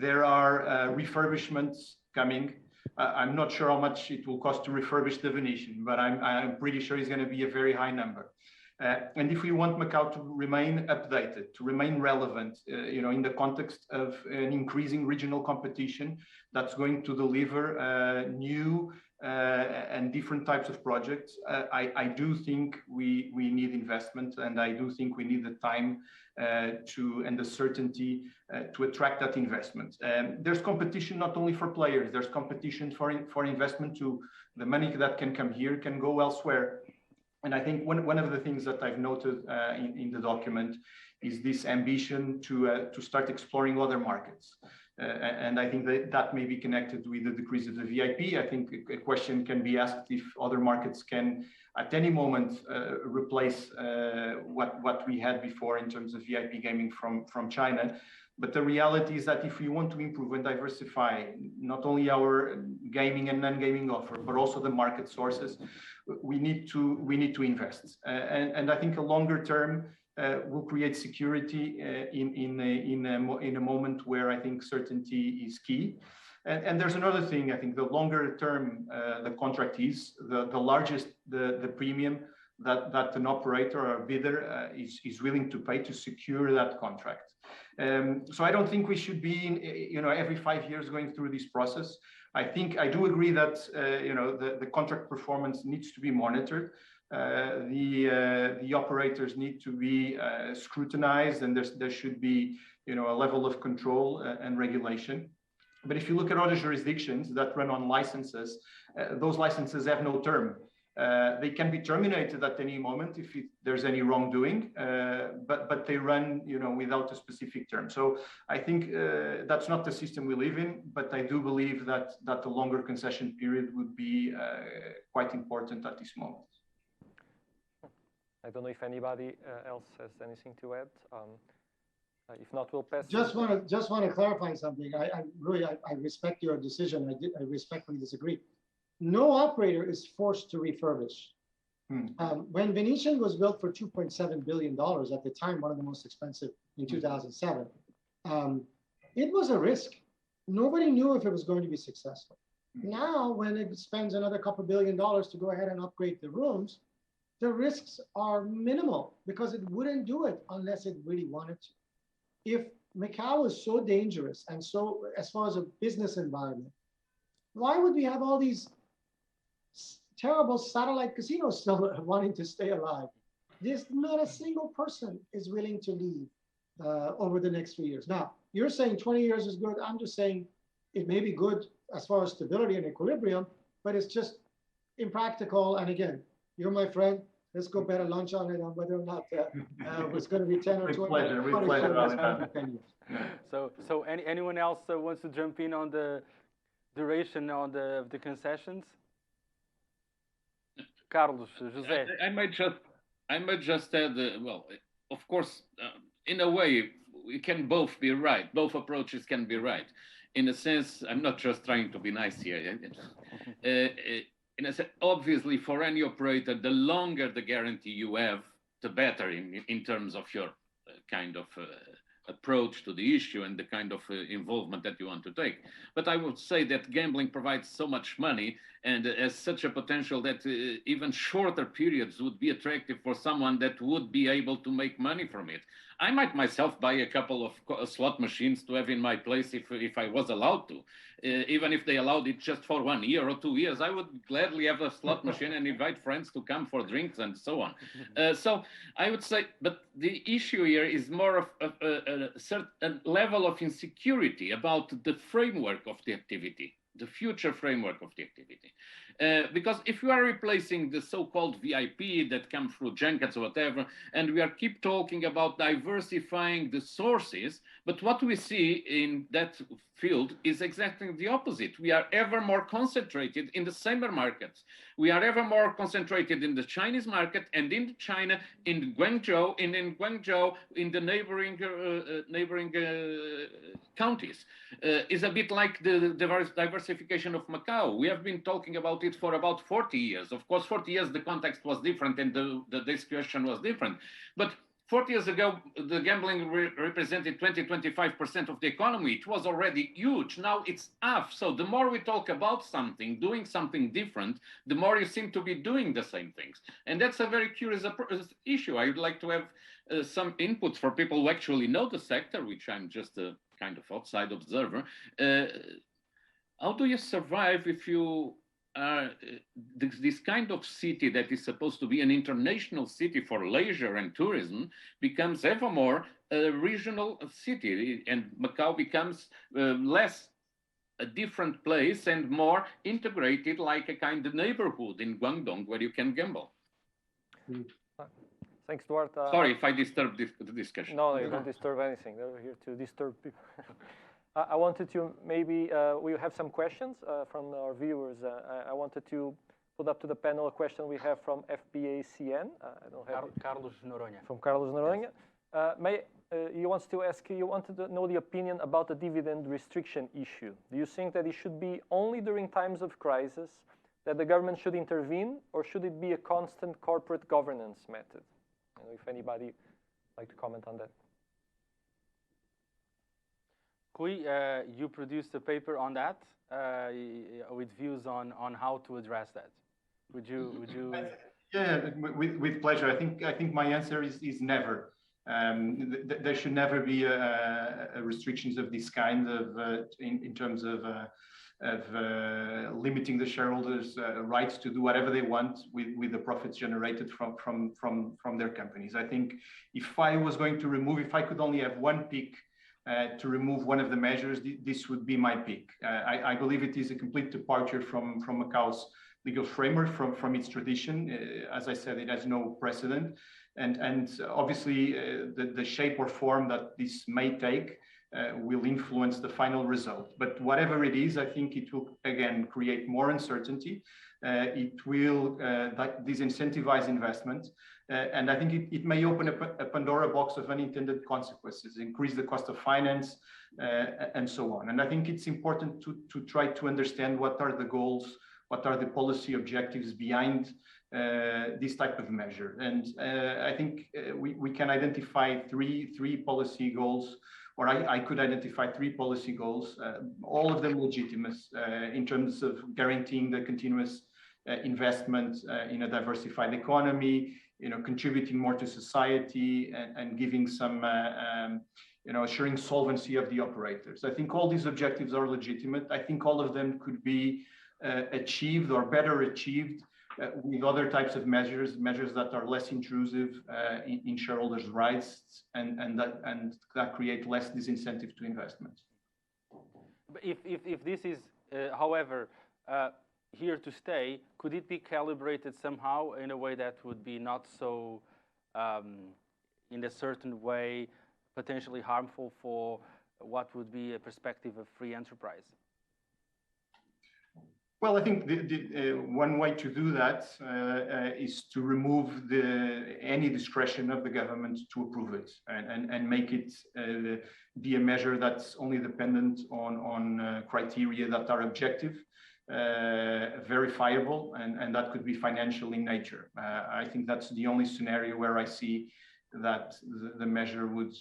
There are refurbishments coming. I'm not sure how much it will cost to refurbish the Venetian, but I'm pretty sure it's going to be a very high number. And if we want Macau to remain updated, to remain relevant, in the context of an increasing regional competition that's going to deliver new and different types of projects, I do think we need investment, and I do think we need the time and the certainty to attract that investment. There's competition not only for players, there's competition for investment too. The money that can come here can go elsewhere. And I think one of the things that I've noted in the document is this ambition to start exploring other markets. And I think that may be connected with the decrease of the VIP. I think a question can be asked if other markets can, at any moment, replace what we had before in terms of VIP gaming from China. But the reality is that if we want to improve and diversify not only our gaming and non-gaming offer, but also the market sources, we need to invest. And I think a longer term will create security in a moment where I think certainty is key. And there's another thing. I think the longer term the contract is, the largest the premium that an operator or a bidder is willing to pay to secure that contract. So I don't think we should be every 5 years going through this process. I do agree that the contract performance needs to be monitored. The operators need to be scrutinized, and there should be a level of control and regulation. But if you look at other jurisdictions that run on licenses, those licenses have no term. They can be terminated at any moment if there's any wrongdoing, but they run without a specific term. So I think that's not the system we live in, but I do believe that the longer concession period would be quite important at this moment. I don't know if anybody else has anything to add. If not, we'll pass. Just want to clarify something. Rui, I respect your decision. I respectfully disagree. No operator is forced to refurbish. When Venetian was built for $2.7 billion at the time, one of the most expensive in 2007, it was a risk. Nobody knew if it was going to be successful. Now, when it spends another couple $2 billion to go ahead and upgrade the rooms, the risks are minimal because it wouldn't do it unless it really wanted to. If Macau is so dangerous and so, as far as a business environment, why would we have all these terrible satellite casinos still wanting to stay alive? There's not a single person is willing to leave over the next 3 years. Now, you're saying 20 years is good. I'm just saying it may be good as far as stability and equilibrium, but it's just impractical. And again, you're my friend. Let's go bet a lunch on it on whether or not it's going to be 10 or 20. With pleasure. 10 years. So anyone else wants to jump in on the duration on the concessions? Carlos, José. I might just add, well, of course, in a way, we can both be right. Both approaches can be right. In a sense, I'm not just trying to be nice here. In a sense, obviously, for any operator, the longer the guarantee you have, the better in terms of your kind of approach to the issue and the kind of involvement that you want to take. But I would say that gambling provides so much money and has such a potential that even shorter periods would be attractive for someone that would be able to make money from it. I might myself buy a couple of slot machines to have in my place if I was allowed to. Even if they allowed it just for 1 year or 2 years, I would gladly have a slot machine and invite friends to come for drinks and so on. So I would say, but the issue here is more of a certain level of insecurity about the framework of the activity, the future framework of the activity. Because if you are replacing the so-called VIP that come through junkets or whatever, and we are keep talking about diversifying the sources, but what we see in that field is exactly the opposite. We are ever more concentrated in the same markets. We are ever more concentrated in the Chinese market and in China, in Guangzhou, and in Guangzhou, in the neighboring counties. Is a bit like the diversification of Macau. We have been talking about it for about 40 years. Of course, 40 years, the context was different and the discussion was different. But 40 years ago, the gambling represented 20-25% of the economy. It was already huge. Now it's half. So the more we talk about something, doing something different, the more you seem to be doing the same things. And that's a very curious issue. I would like to have some input for people who actually know the sector, which I'm just a kind of outside observer. How do you survive if you are this kind of city that is supposed to be an international city for leisure and tourism becomes ever more a regional city, and Macau becomes less a different place and more integrated like a kind of neighborhood in Guangdong where you can gamble? Thanks, Duarte. Sorry if I disturbed the discussion. No, you don't disturb anything. They're here to disturb people. I wanted to maybe, we have some questions from our viewers. I wanted to put up to the panel a question we have from FBACN. I don't have Carlos Noronha. From Carlos Noronha. Yes. He wants to ask you, you wanted to know the opinion about the dividend restriction issue. Do you think that it should be only during times of crisis that the government should intervene, or should it be a constant corporate governance method? I don't know if anybody would like to comment on that. Rui, you produced a paper on that with views on how to address that. Would you? Yeah, with pleasure. I think my answer is never. There should never be restrictions of this kind in terms of limiting the shareholders' rights to do whatever they want with the profits generated from their companies. I think if I could only have one pick to remove one of the measures, this would be my pick. I believe it is a complete departure from Macau's legal framework, from its tradition. As I said, it has no precedent. And obviously, the shape or form that this may take will influence the final result. But whatever it is, I think it will, again, create more uncertainty. It will disincentivize investment. And I think it may open up a Pandora box of unintended consequences, increase the cost of finance, and so on. And I think it's important to try to understand what are the goals, what are the policy objectives behind this type of measure. And I think we can identify three policy goals, or I could identify three policy goals, all of them legitimate in terms of guaranteeing the continuous investment in a diversified economy, contributing more to society, and giving some, assuring solvency of the operators. I think all these objectives are legitimate. I think all of them could be achieved or better achieved with other types of measures that are less intrusive in shareholders' rights and that create less disincentive to investment. If this is, however, here to stay, could it be calibrated somehow in a way that would be not so, in a certain way, potentially harmful for what would be a perspective of free enterprise? Well, I think one way to do that is to remove any discretion of the government to approve it and make it be a measure that's only dependent on criteria that are objective, verifiable, and that could be financial in nature. I think that's the only scenario where I see that the measure would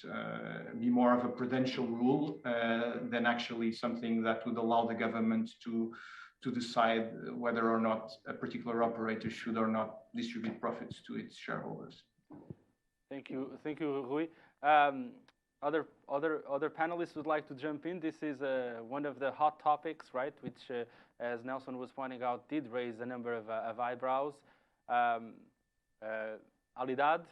be more of a prudential rule than actually something that would allow the government to decide whether or not a particular operator should or not distribute profits to its shareholders. Thank you, Rui. Other panelists would like to jump in. This is one of the hot topics, right? Which, as Nelson was pointing out, did raise a number of eyebrows. Alidad?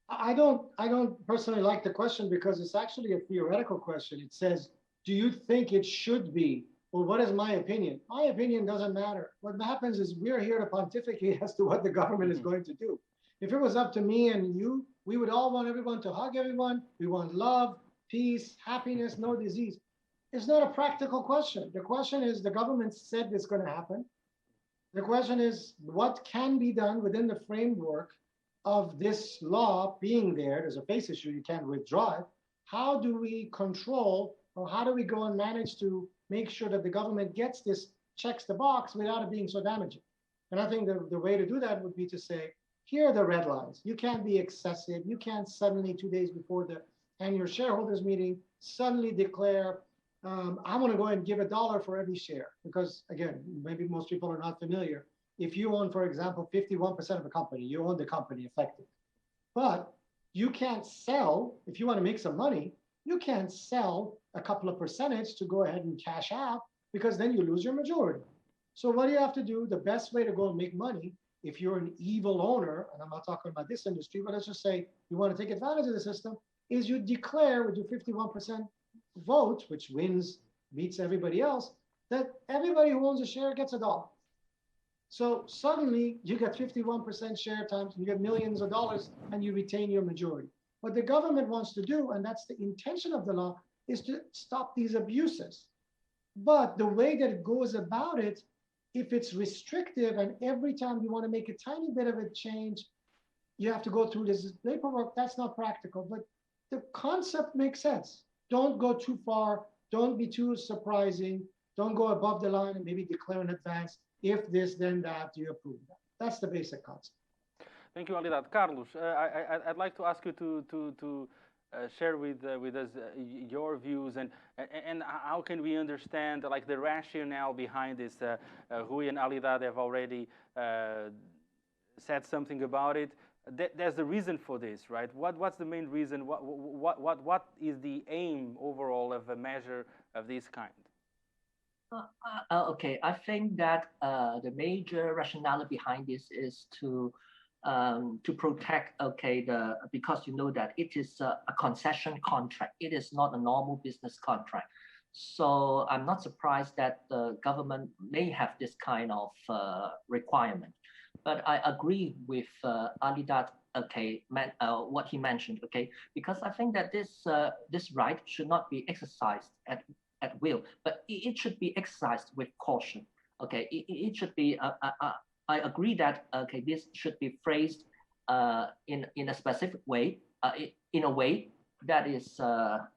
I don't personally like the question because it's actually a theoretical question. It says, do you think it should be? Well, what is my opinion? My opinion doesn't matter. What happens is we're here to pontificate as to what the government is going to do. If it was up to me and you, we would all want everyone to hug everyone. We want love, peace, happiness, no disease. It's not a practical question. The question is, the government said it's going to happen. The question is, what can be done within the framework of this law being there? There's a face issue, you can't withdraw it. How do we control, or how do we go and manage to make sure that the government gets this, checks the box without it being so damaging? And I think the way to do that would be to say, here are the red lines. You can't be excessive. You can't suddenly 2 days before the annual shareholders meeting suddenly declare, I want to go and give $1 for every share. Because again, maybe most people are not familiar. If you own, for example, 51% of a company, you own the company effectively. But you can't sell, if you want to make some money, you can't sell a couple of percentage to go ahead and cash out, because then you lose your majority. So what do you have to do? The best way to go and make money, if you're an evil owner, and I'm not talking about this industry, but let's just say you want to take advantage of the system, is you declare with your 51% vote, which beats everybody else, that everybody who owns a share gets $1. So suddenly you get 51% share times, you get millions of dollars, and you retain your majority. What the government wants to do, and that's the intention of the law, is to stop these abuses. But the way that it goes about it, if it's restrictive and every time you want to make a tiny bit of a change, you have to go through this paperwork, that's not practical. But the concept makes sense. Don't go too far. Don't be too surprising. Don't go above the line and maybe declare in advance, if this, then that, do you approve that? That's the basic concept. Thank you, Alidad. Carlos, I'd like to ask you to share with us your views and how can we understand like the rationale behind this. Rui and Alidad have already said something about it. There's the reason for this, right? What's the main reason? What is the aim overall of a measure of this kind? Okay, I think that the major rationale behind this is to protect, okay, because you know that it is a concession contract. It is not a normal business contract. So I'm not surprised that the government may have this kind of requirement. But I agree with Alidad, okay, what he mentioned, okay, because I think that this right should not be exercised at will, but it should be exercised with caution. Okay, it should be. I agree that okay, this should be phrased in a specific way, in a way that is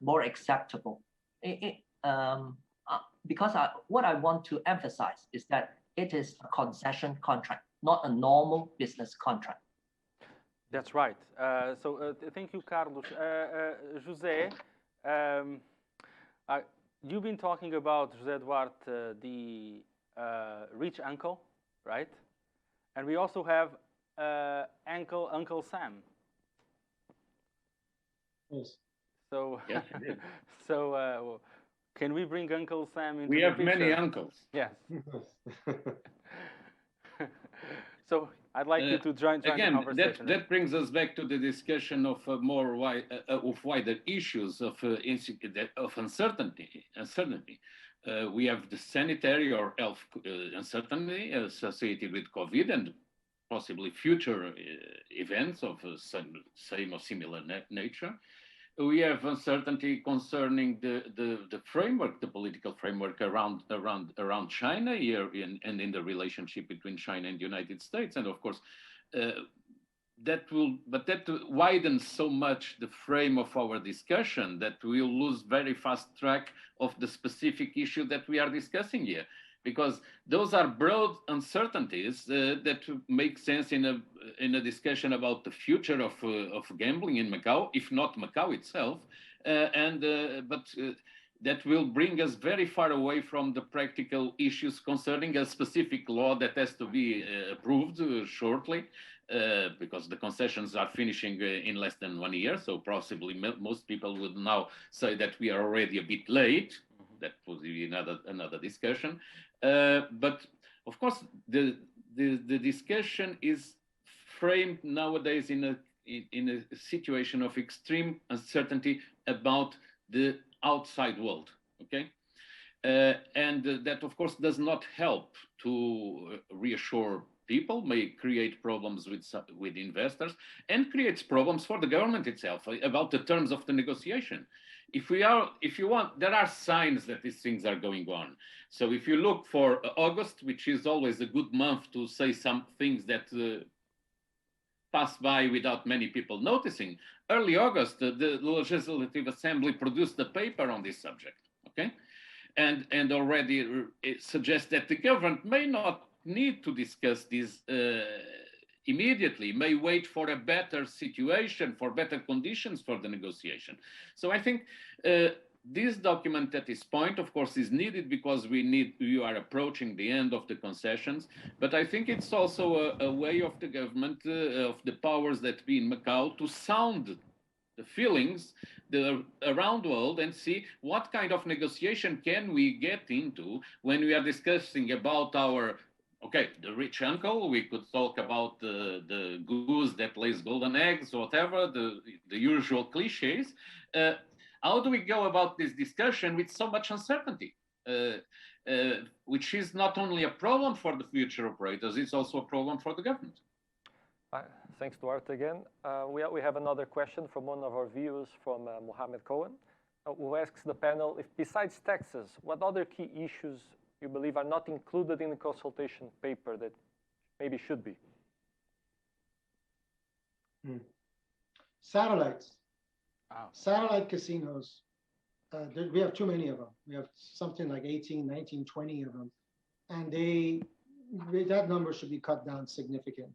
more acceptable. Because what I want to emphasize is that it is a concession contract, not a normal business contract. That's right. Thank you, Carlos. José, you've been talking about, José Duarte, the rich uncle, right? And we also have Uncle Sam. Yes. So, Yes, can we bring Uncle Sam into we the have picture? many uncles. Yes. So I'd like you to join the conversation. That brings us back to the discussion of wider issues of uncertainty. We have the sanitary or health uncertainty associated with COVID and possibly future events of same or similar nature. We have uncertainty concerning the framework, the political framework around China here and in the relationship between China and the United States. And of course, that widens so much the frame of our discussion that we'll lose very fast track of the specific issue that we are discussing here. Because those are broad uncertainties that make sense in a discussion about the future of gambling in Macau, if not Macau itself, but that will bring us very far away from the practical issues concerning a specific law that has to be approved shortly, because the concessions are finishing in less than 1 year. So possibly most people would now say that we are already a bit late. That would be another discussion. But of course, the discussion is framed nowadays in a situation of extreme uncertainty about the outside world. Okay, and that of course does not help to reassure people, may create problems with investors, and creates problems for the government itself about the terms of the negotiation. If you want, there are signs that these things are going on. So if you look for August, which is always a good month to say some things that pass by without many people noticing, early August, the Legislative Assembly produced a paper on this subject, okay? And already it suggests that the government may not need to discuss this immediately, may wait for a better situation, for better conditions for the negotiation. So I think this document at this point, of course, is needed because we are approaching the end of the concessions, but I think it's also a way of the government, of the powers that be in Macau, to sound the feelings around the world and see what kind of negotiation can we get into when we are discussing about our the rich uncle. We could talk about the goose that lays golden eggs, whatever, the usual cliches. How do we go about this discussion with so much uncertainty, which is not only a problem for the future operators, it's also a problem for the government. Thanks, Duarte, again. We have another question from one of our viewers from Mohammed Cohen. who asks the panel, if besides taxes, what other key issues you believe are not included in the consultation paper that maybe should be? Satellites. Wow. Satellite casinos. We have too many of them. We have something like 18, 19, 20 of them. And that number should be cut down significantly.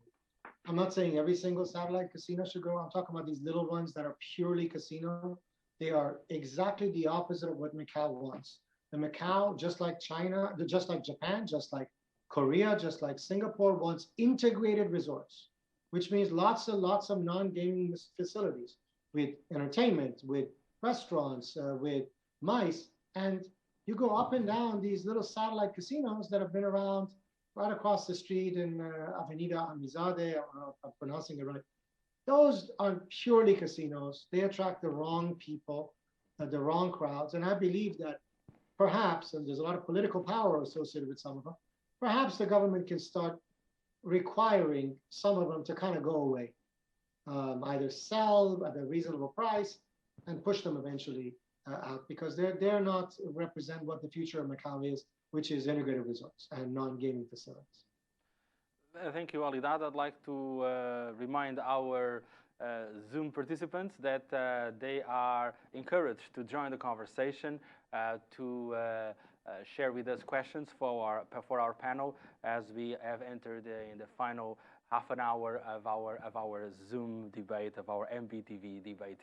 I'm not saying every single satellite casino should go. I'm talking about these little ones that are purely casino. They are exactly the opposite of what Macau wants. The Macau, just like China, just like Japan, just like Korea, just like Singapore, wants integrated resorts, which means lots of non-gaming facilities with entertainment, with restaurants, with MICE. And you go up and down these little satellite casinos that have been around right across the street in Avenida Amizade, I'm pronouncing it right. Those are purely casinos. They attract the wrong people, the wrong crowds. And I believe that perhaps, and there's a lot of political power associated with some of them, perhaps the government can start requiring some of them to kind of go away, either sell at a reasonable price and push them eventually out, because they're not represent what the future of Macau is, which is integrated resorts and non-gaming facilities. Thank you, Alidad. I'd like to remind our Zoom participants that they are encouraged to join the conversation, to share with us questions for our panel, as we have entered in the final half an hour of our Zoom debate, of our MBtv debate.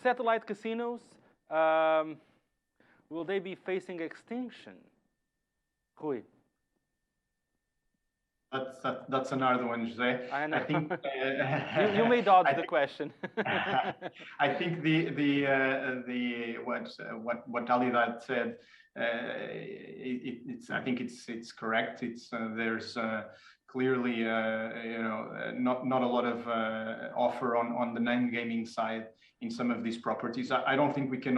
Satellite casinos, will they be facing extinction? Rui. That's another one, José. I know. I think you may dodge the question. I think what Alidad said, I think it's correct. There's clearly not a lot of offer on the non-gaming side in some of these properties. I don't think we can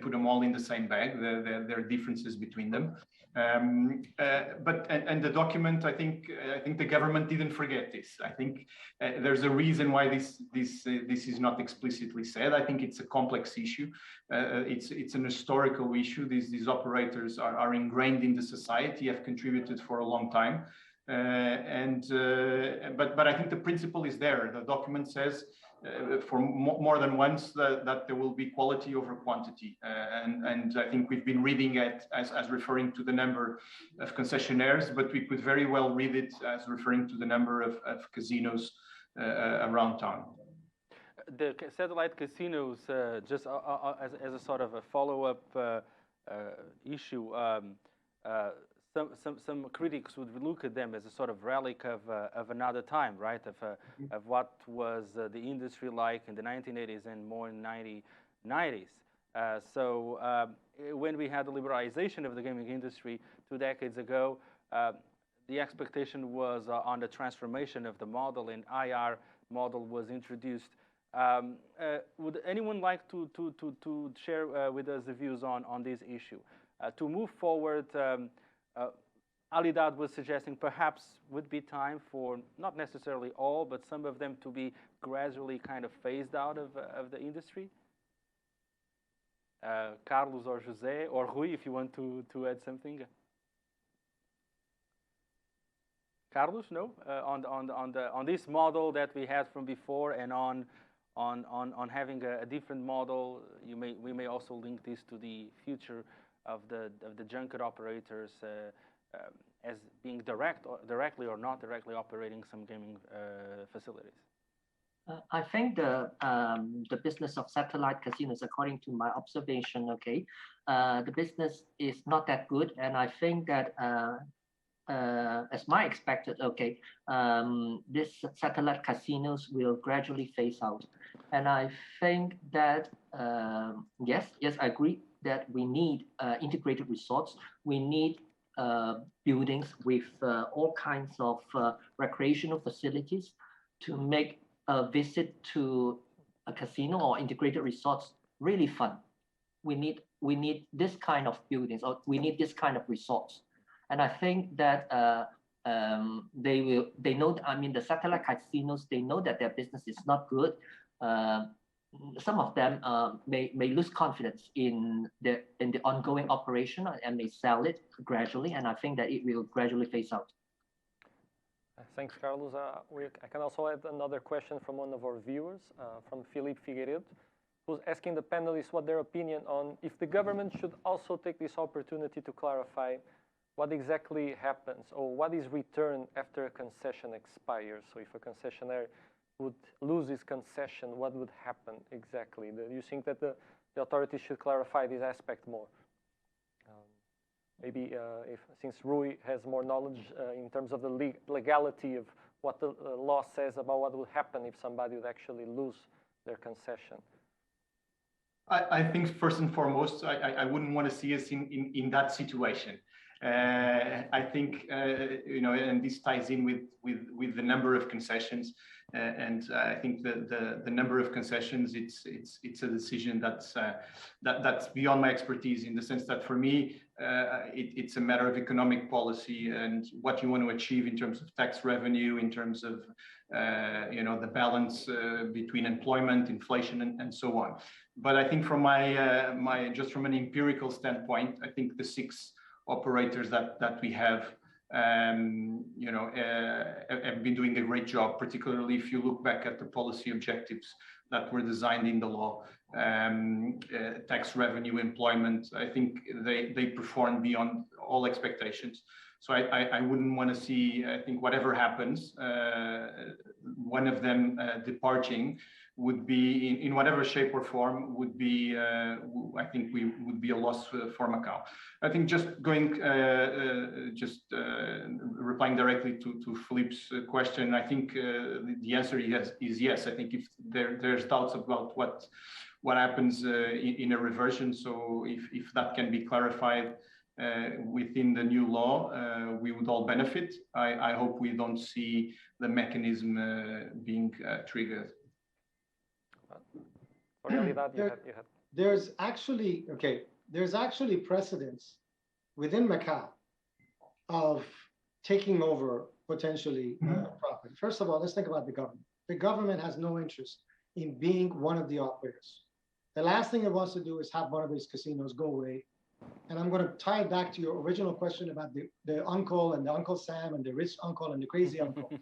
put them all in the same bag. There are differences between them. But the document, I think the government didn't forget this. I think there's a reason why this is not explicitly said. I think it's a complex issue. It's an historical issue. These operators are ingrained in the society, have contributed for a long time. But I think the principle is there. The document says for more than once that there will be quality over quantity, and I think we've been reading it as referring to the number of concessionaires, but we could very well read it as referring to the number of casinos around town. The satellite casinos, just as a sort of a follow-up issue. Some critics would look at them as a sort of relic of another time, right? Of what was the industry like in the 1980s and more in the 1990s. So when we had the liberalization of the gaming industry 2 decades ago, the expectation was on the transformation of the model, and IR model was introduced. Would anyone like to share with us the views on this issue? To move forward, Alidad was suggesting perhaps would be time for not necessarily all, but some of them to be gradually kind of phased out of the industry. Carlos or José or Rui, if you want to add something. Carlos, no, on this model that we had from before, and on having a different model, we may also link this to the future of the junket operators as being directly or not directly operating some gaming facilities. I think the business of satellite casinos, according to my observation, the business is not that good, and I think that as my expected, this satellite casinos will gradually phase out, and I think that yes, I agree that we need integrated resorts. We need buildings with all kinds of recreational facilities to make a visit to a casino or integrated resorts really fun. We need this kind of buildings, or we need this kind of resorts. And I think that they know, I mean, the satellite casinos, they know that their business is not good. some of them may lose confidence in the ongoing operation and may sell it gradually. And I think that it will gradually phase out. Thanks, Carlos. I can also add another question from one of our viewers, from Felipe Figueiredo, who's asking the panelists what their opinion on if the government should also take this opportunity to clarify what exactly happens or what is returned after a concession expires. So if a concessionaire would lose his concession, what would happen exactly? Do you think that the authorities should clarify this aspect more? Maybe since Rui has more knowledge in terms of the legality of what the law says about what would happen if somebody would actually lose their concession. I think first and foremost, I wouldn't want to see us in that situation. I think and this ties in with the number of concessions, and I think the number of concessions it's a decision that's beyond my expertise, in the sense that for me it's a matter of economic policy and what you want to achieve in terms of tax revenue, in terms of the balance between employment, inflation, and so on. But I think from my just from an empirical standpoint, I think the 6 operators that we have have been doing a great job, particularly if you look back at the policy objectives that were designed in the law. Tax revenue, employment, I think they performed beyond all expectations. So I wouldn't want to see, I think whatever happens, one of them departing would be, in whatever shape or form, would be, I think we would be a loss for Macau. I think just going, replying directly to Philippe's question, I think the answer is yes. I think if there's doubts about what happens in a reversion, so if that can be clarified within the new law, we would all benefit. I hope we don't see the mechanism being triggered. There's actually precedence within Macau of taking over potentially property. First of all, let's think about the government. The government has no interest in being one of the operators. The last thing it wants to do is have one of these casinos go away. And I'm going to tie it back to your original question about the uncle and the Uncle Sam and the rich uncle and the crazy uncle,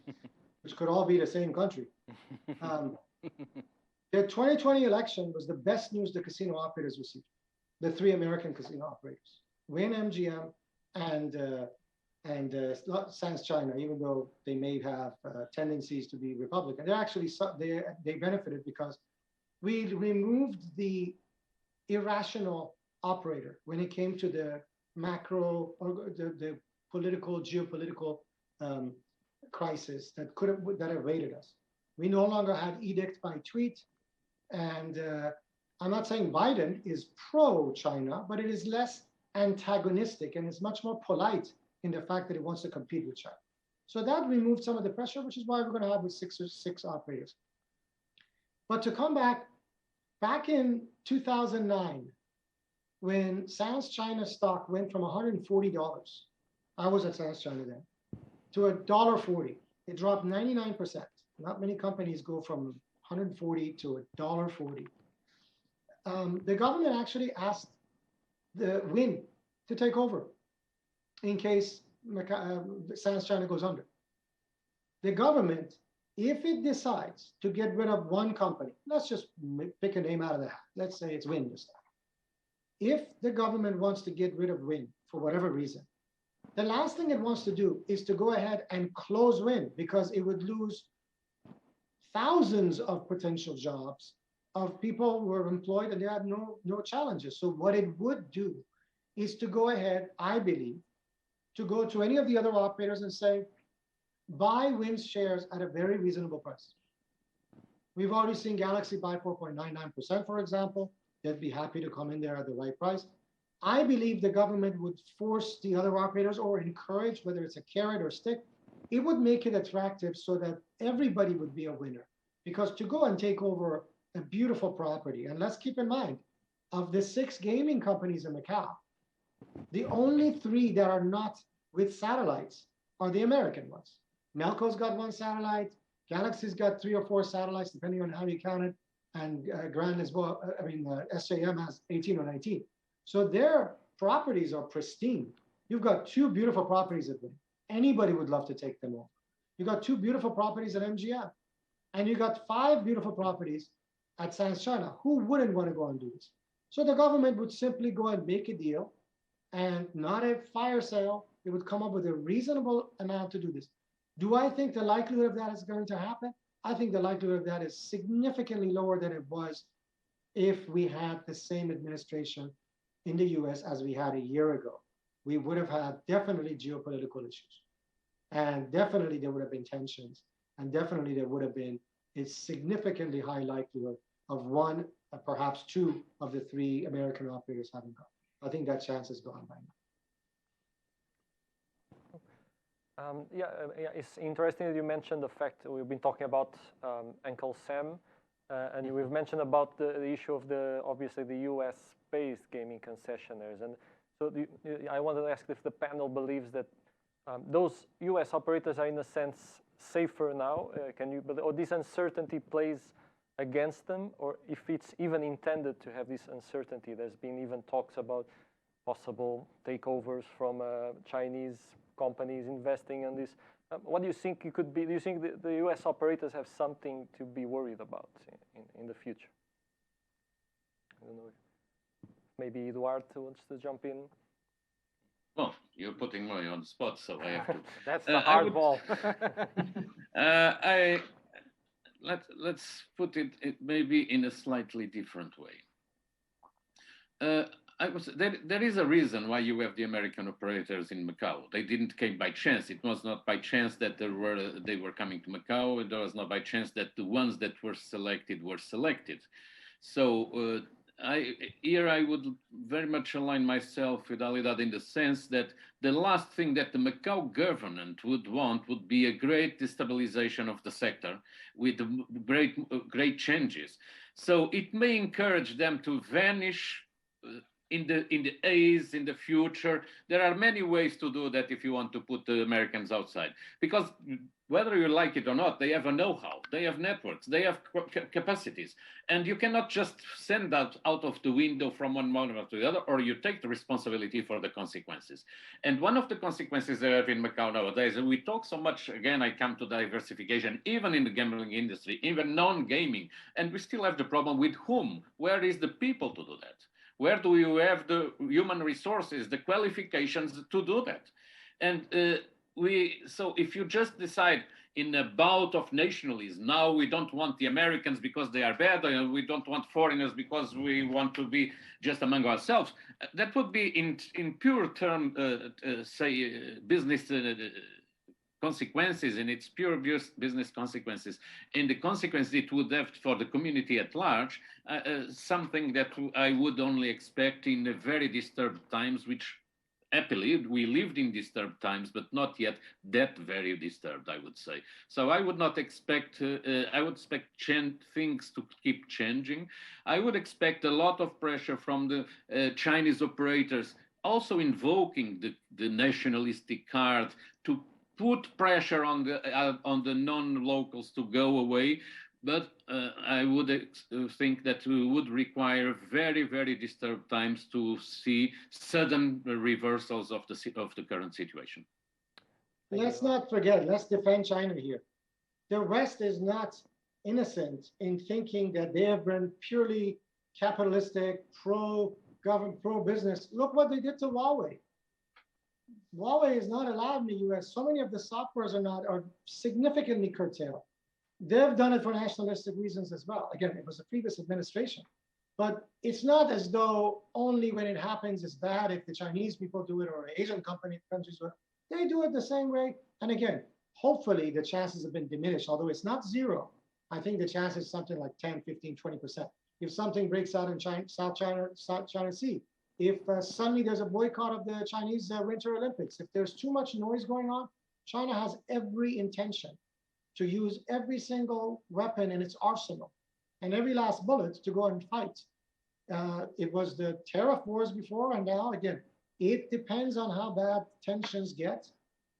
which could all be the same country. The 2020 election was the best news the casino operators received. The 3 American casino operators, Wynn, MGM, and Sands China, even though they may have tendencies to be Republican, they benefited because we removed the irrational operator when it came to the macro or the geopolitical crisis that awaited us. We no longer had edict by tweet, and I'm not saying Biden is pro-China, but it is less antagonistic and is much more polite in the fact that it wants to compete with China. So that removed some of the pressure, which is why we're going to have with six operators. But to come back in 2009, when Sands China stock went from $140, I was at Sands China then, to $1.40, it dropped 99%. Not many companies go from $140 to $1.40. The government actually asked the Wynn to take over in case Sands China goes under. The government, if it decides to get rid of one company, let's just pick a name out of the hat. Let's say it's Wynn this time. If the government wants to get rid of Wynn for whatever reason, the last thing it wants to do is to go ahead and close Wynn, because it would lose thousands of potential jobs of people who were employed and they had no challenges. So what it would do is to go ahead, I believe, to go to any of the other operators and say, buy Wynn's shares at a very reasonable price. We've already seen Galaxy buy 4.99%, for example. They'd be happy to come in there at the right price. I believe the government would force the other operators or encourage, whether it's a carrot or stick, it would make it attractive so that everybody would be a winner. Because to go and take over a beautiful property, and let's keep in mind, of the 6 gaming companies in Macau, the only 3 that are not with satellites are the American ones. Melco's got 1 satellite, Galaxy's got 3 or 4 satellites, depending on how you count it. and Grand Lisboa, SJM has 18 or 19. So their properties are pristine. You've got two beautiful properties at them. Anybody would love to take them over. You got two beautiful properties at MGM, and you got 5 beautiful properties at Sands China. Who wouldn't want to go and do this? So the government would simply go and make a deal, and not a fire sale. It would come up with a reasonable amount to do this. Do I think the likelihood of that is going to happen? I think the likelihood of that is significantly lower than it was if we had the same administration in the US as we had a year ago. We would have had definitely geopolitical issues. And definitely there would have been tensions. And definitely there would have been a significantly high likelihood of one, perhaps two of the 3 American operators having gone. I think that chance is gone by now. It's interesting that you mentioned the fact that we've been talking about Uncle Sam, and we've mentioned about the issue of obviously the US-based gaming concessionaires. And so I wanted to ask if the panel believes that those US operators are in a sense safer now. Or this uncertainty plays against them, or if it's even intended to have this uncertainty? There's been even talks about possible takeovers from Chinese companies investing in this. What do you think it could be? Do you think the US operators have something to be worried about in the future? I don't know. Maybe Duarte wants to jump in. Well, you're putting me on the spot, so I have to. That's the hard ball. Let's put it maybe in a slightly different way. There is a reason why you have the American operators in Macau. They didn't come by chance. It was not by chance that they were coming to Macau. It was not by chance that the ones that were selected were selected. So I would very much align myself with Alidad in the sense that the last thing that the Macau government would want would be a great destabilization of the sector with great changes. So it may encourage them to vanish in the A's in the future. There are many ways to do that if you want to put the Americans outside, because whether you like it or not, they have a know-how, they have networks, they have capacities, and you cannot just send that out of the window from one moment to the other, or you take the responsibility for the consequences. And one of the consequences they have in Macau nowadays, and we talk so much, again, I come to diversification, even in the gambling industry, even non-gaming, and we still have the problem with whom? Where is the people to do that? Where do you have the human resources, the qualifications to do that? And so if you just decide in a bout of nationalism, now we don't want the Americans because they are bad, and we don't want foreigners because we want to be just among ourselves, that would be in pure term, business consequences, and its pure business consequences, and the consequences it would have for the community at large, something that I would only expect in very disturbed times, which happily we lived in disturbed times, but not yet that very disturbed, I would say. So I would not expect, I would expect things to keep changing. I would expect a lot of pressure from the Chinese operators, also invoking the nationalistic card to put pressure on the non-locals to go away, but I would think that we would require very, very disturbed times to see sudden reversals of the current situation. Let's not forget, let's defend China here. The West is not innocent in thinking that they have been purely capitalistic, pro-government, pro-business. Look what they did to Huawei. Huawei is not allowed in the US. So many of the softwares are significantly curtailed. They've done it for nationalistic reasons as well. Again, it was a previous administration. But it's not as though only when it happens it's bad if the Chinese people do it or Asian countries do it. They do it the same way. And again, hopefully the chances have been diminished, although it's not zero. I think the chance is something like 10, 15, 20%. If something breaks out in South China Sea, if suddenly there's a boycott of the Chinese Winter Olympics, if there's too much noise going on, China has every intention to use every single weapon in its arsenal and every last bullet to go and fight. It was the tariff wars before, and now, again, it depends on how bad tensions get.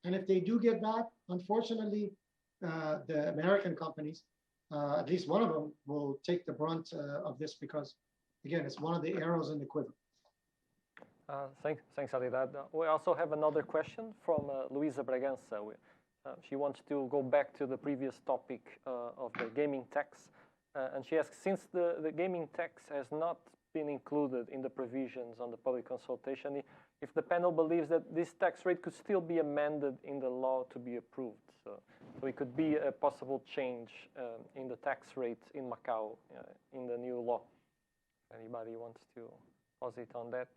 And if they do get bad, unfortunately, the American companies at least one of them will take the brunt of this because, again, it's one of the arrows in the quiver. Thanks, Alidad. We also have another question from Luisa Bragança. She wants to go back to the previous topic of the gaming tax. And she asks, since the gaming tax has not been included in the provisions on the public consultation, if the panel believes that this tax rate could still be amended in the law to be approved. So it could be a possible change in the tax rate in Macau in the new law. Anybody wants to posit on that?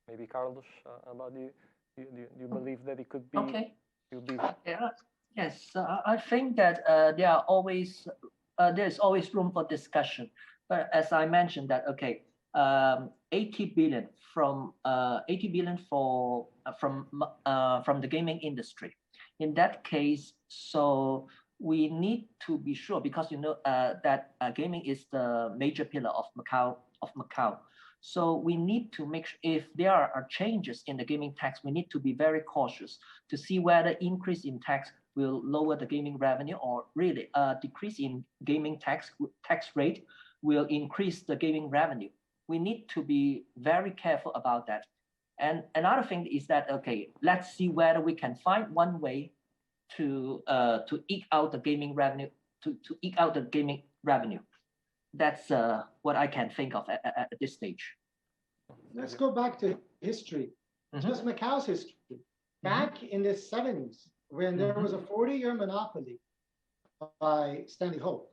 Maybe Carlos, about do you believe that it could be? Okay. Yeah. Yes, I think that there's always room for discussion. But as I mentioned that, okay, 80 billion from 80 billion from the gaming industry. In that case, so we need to be sure, because you know that gaming is the major pillar of Macau. So we need to make sure if there are changes in the gaming tax, we need to be very cautious to see whether increase in tax will lower the gaming revenue, or really a decrease in gaming tax rate will increase the gaming revenue. We need to be very careful about that. And another thing is that, okay, let's see whether we can find one way to eke out the gaming revenue, to eke out the gaming revenue. That's what I can think of at this stage. Let's go back to history, just Macau's history. Back in the 70s, when there was a 40-year monopoly by Stanley Hope,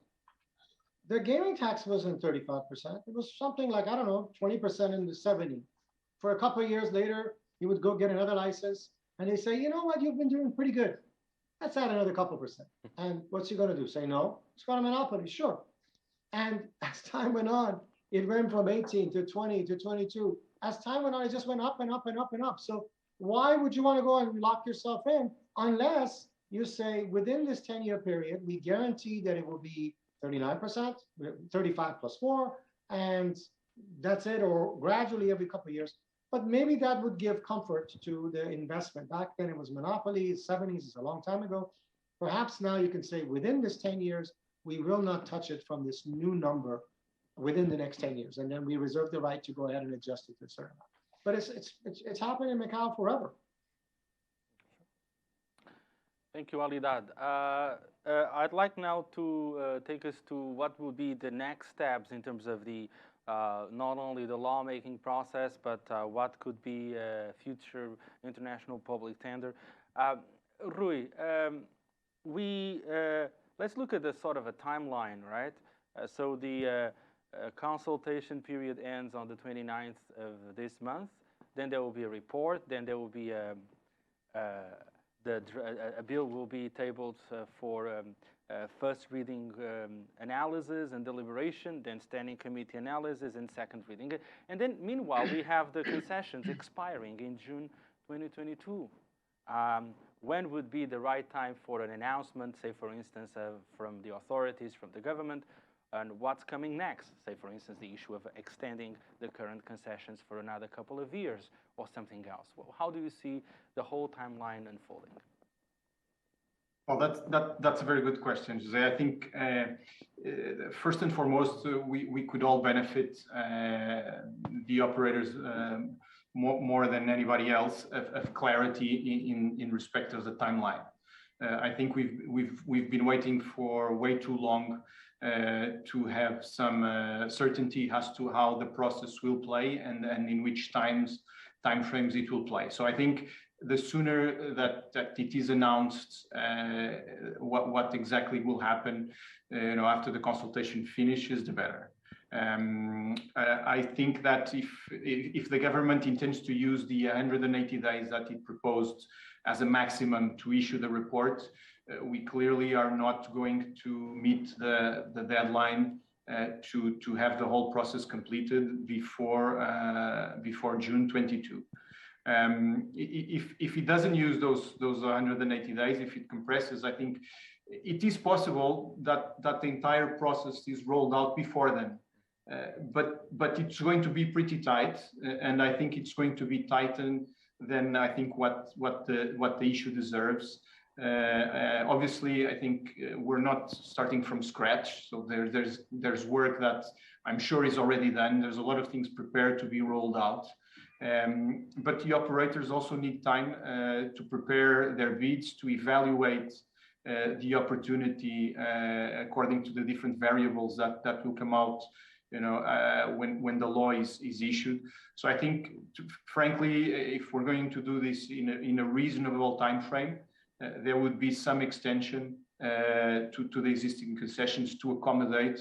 the gaming tax wasn't 35%. It was something like, I don't know, 20% in the 70s. For a couple of years later, you would go get another license, and they say, you know what, you've been doing pretty good. Let's add another couple percent. And what's he going to do? Say no? It's got a monopoly, sure. And as time went on, it went from 18 to 20 to 22. As time went on, it just went up and up and up and up. So why would you want to go and lock yourself in unless you say within this 10-year period, we guarantee that it will be 39%, 35 plus 4, and that's it, or gradually every couple of years. But maybe that would give comfort to the investment. Back then it was monopoly, 70s is a long time ago. Perhaps now you can say within this 10 years, we will not touch it from this new number within the next 10 years. And then we reserve the right to go ahead and adjust it to a certain amount. But it's happened in Macau forever. Thank you, Alidad. I'd like now to take us to what will be the next steps in terms of the not only the lawmaking process, but what could be a future international public tender. Rui, let's look at the sort of a timeline, right? So the consultation period ends on the 29th of this month. Then there will be a report. Then there will be a bill will be tabled for first reading analysis and deliberation, then standing committee analysis and second reading. And then meanwhile, we have the concessions expiring in June 2022. When would be the right time for an announcement, say, for instance, from the authorities, from the government, and what's coming next? Say, for instance, the issue of extending the current concessions for another couple of years or something else. Well, how do you see the whole timeline unfolding? Well, that's a very good question, Jose. I think first and foremost, we could all benefit, the operators more than anybody else, of clarity in respect of the timeline. I think we've been waiting for way too long to have some certainty as to how the process will play and in which timeframes it will play. So I think the sooner that it is announced what exactly will happen, after the consultation finishes, the better. I think that if the government intends to use the 180 days that it proposed as a maximum to issue the report, we clearly are not going to meet the deadline to have the whole process completed before June 22. If it doesn't use those 180 days, if it compresses, I think it is possible that the entire process is rolled out before then. But it's going to be pretty tight, and I think it's going to be tightened than I think what the issue deserves. Obviously, I think we're not starting from scratch. So there's work that I'm sure is already done. There's a lot of things prepared to be rolled out. But the operators also need time to prepare their bids, to evaluate the opportunity according to the different variables that will come out, when the law is issued. So I think, frankly, if we're going to do this in a reasonable time frame, there would be some extension to the existing concessions to accommodate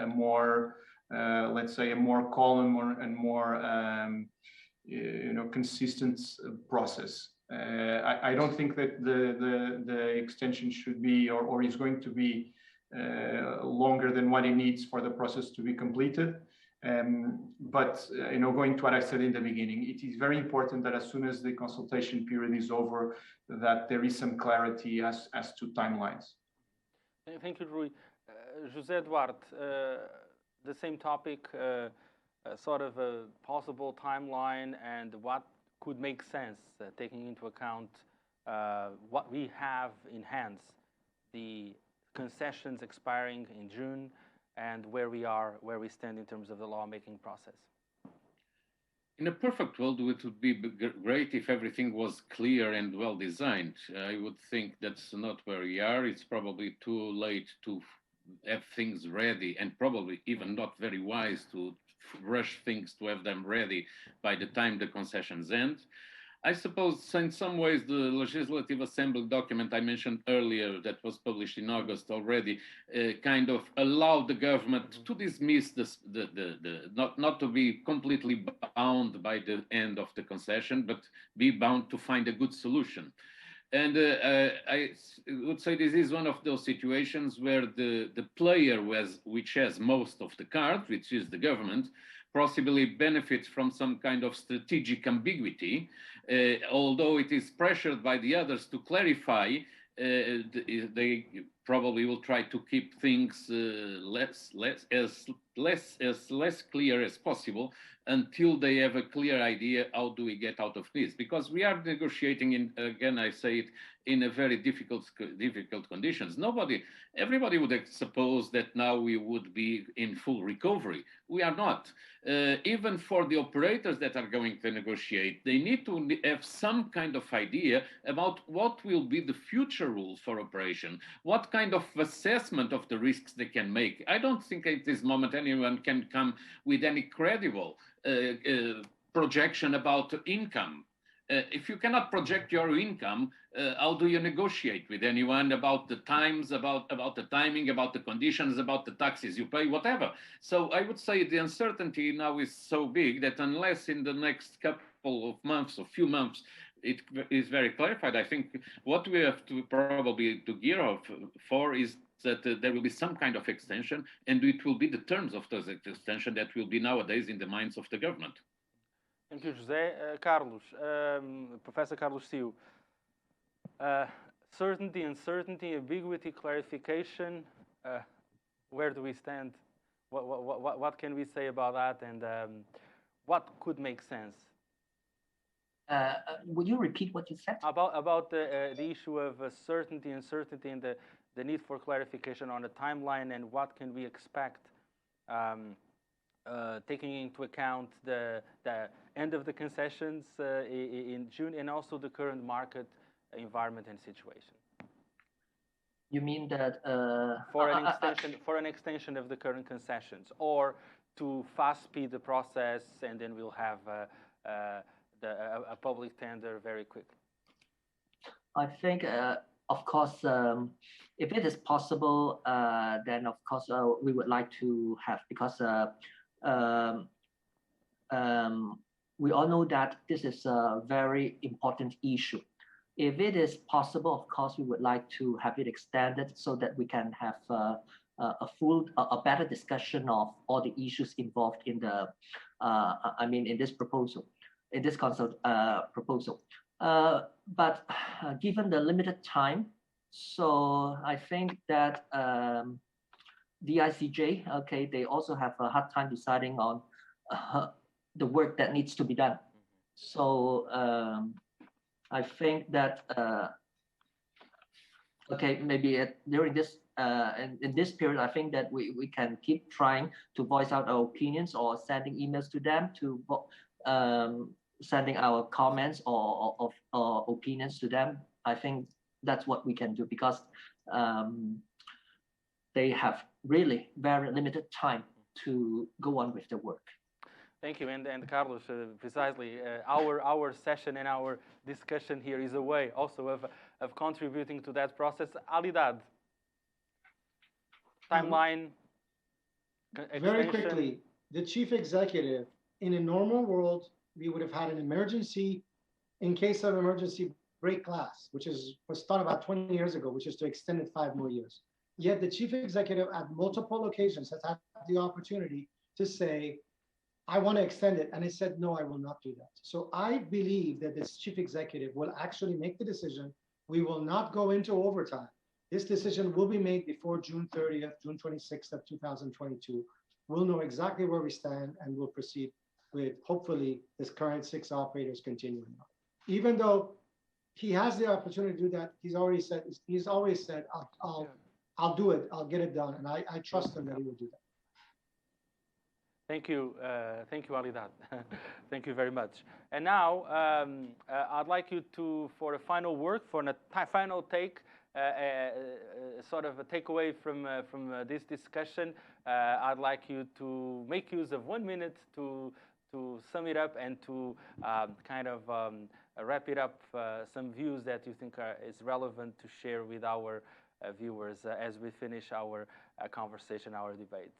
a more, let's say, a more calm and more consistent process. I don't think that the extension should be or is going to be longer than what it needs for the process to be completed. But going to what I said in the beginning, it is very important that as soon as the consultation period is over, that there is some clarity as to timelines. Thank you, Rui. José Duarte, the same topic, sort of a possible timeline and what could make sense, taking into account what we have in hands, the concessions expiring in June, and where we stand in terms of the lawmaking process. In a perfect world, it would be great if everything was clear and well designed. I would think that's not where we are. It's probably too late to have things ready, and probably even not very wise to rush things to have them ready by the time the concessions end. I suppose in some ways the Legislative Assembly document I mentioned earlier that was published in August already kind of allowed the government to dismiss not to be completely bound by the end of the concession, but be bound to find a good solution. And I would say this is one of those situations where the player which has most of the cards, which is the government, possibly benefits from some kind of strategic ambiguity, although it is pressured by the others to clarify. They probably will try to keep things less clear as possible until they have a clear idea how do we get out of this, because we are negotiating again I say it, in a very difficult conditions. Everybody would suppose that now we would be in full recovery. We are not. Even for the operators that are going to negotiate, they need to have some kind of idea about what will be the future rules for operation, what kind of assessment of the risks they can make. I don't think at this moment anyone can come with any credible projection about income. If you cannot project your income, how do you negotiate with anyone about the times, about the timing, about the conditions, about the taxes you pay, whatever? So I would say the uncertainty now is so big that unless in the next couple of months or few months it is very clarified, I think what we have to probably to gear up for is that there will be some kind of extension, and it will be the terms of those extension that will be nowadays in the minds of the government. Thank you, José. Carlos, Professor Carlos Siu, certainty, uncertainty, ambiguity, clarification, where do we stand? What can we say about that, and what could make sense? Would you repeat what you said? About the issue of certainty, uncertainty, and the need for clarification on the timeline, and what can we expect, taking into account the end of the concessions in June, and also the current market environment and situation. You mean that for an extension of the current concessions, or to fast speed the process, and then we'll have a public tender very quickly? I think, of course, if it is possible, then of course we would like to have, because we all know that this is a very important issue. If it is possible, of course, we would like to have it extended so that we can have a better discussion of all the issues involved in the, in this proposal, in this proposal. But given the limited time, so I think that the ICJ, okay, they also have a hard time deciding on the work that needs to be done. So I think that okay, maybe during this in this period, I think that we can keep trying to voice out our opinions or sending emails to them to sending our comments or opinions to them. I think that's what we can do because they have really very limited time to go on with the work. Thank you, and Carlos, precisely our session and our discussion here is a way also of contributing to that process. Alidad, timeline. Very quickly, the chief executive, in a normal world, we would have had an emergency, in case of emergency, break glass, which was thought about 20 years ago, which is to extend it 5 more years. Yet the chief executive at multiple occasions has had the opportunity to say, I want to extend it. And I said, no, I will not do that. So I believe that this chief executive will actually make the decision. We will not go into overtime. This decision will be made before June 30th, June 26th of 2022. We'll know exactly where we stand and we'll proceed with, hopefully, this current 6 operators continuing on. Even though he has the opportunity to do that, he's always said, I'll do it, I'll get it done. And I trust him that he will do that. Thank you, Alidad. Thank you very much. And now I'd like you to, for a final word, for a final take, sort of a takeaway from this discussion. I'd like you to make use of 1 minute to sum it up and to kind of wrap it up. Some views that you think is relevant to share with our viewers as we finish our conversation, our debate.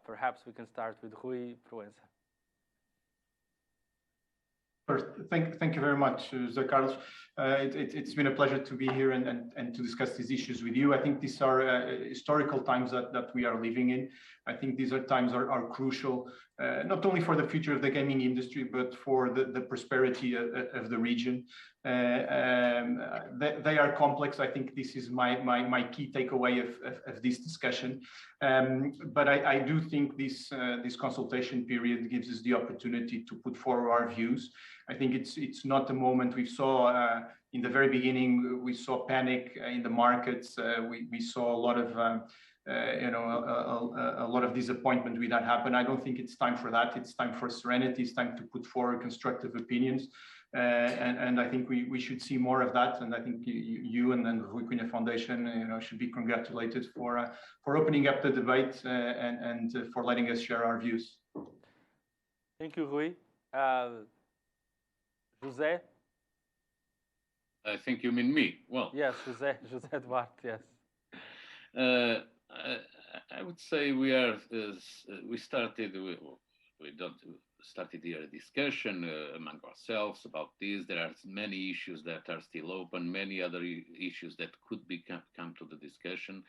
Perhaps we can start with Rui Proença. First, thank you very much, José Carlos. It's been a pleasure to be here and to discuss these issues with you. I think these are historical times that we are living in. I think these times are crucial, not only for the future of the gaming industry, but for the prosperity of the region. They are complex. I think this is my key takeaway of this discussion. But I do think this consultation period gives us the opportunity to put forward our views. I think it's not a moment we saw in the very beginning. We saw panic in the markets. We saw a lot of a lot of disappointment with that happen. I don't think it's time for that. It's time for serenity. It's time to put forward constructive opinions. And I think we should see more of that. And I think you and then Rui Cunha Foundation, should be congratulated for opening up the debate and for letting us share our views. Thank you, Rui. José? I think you mean me. Well, yes, José Duarte. Yes. I would say we started here a discussion among ourselves about this. There are many issues that are still open, many other issues that could come to the discussion.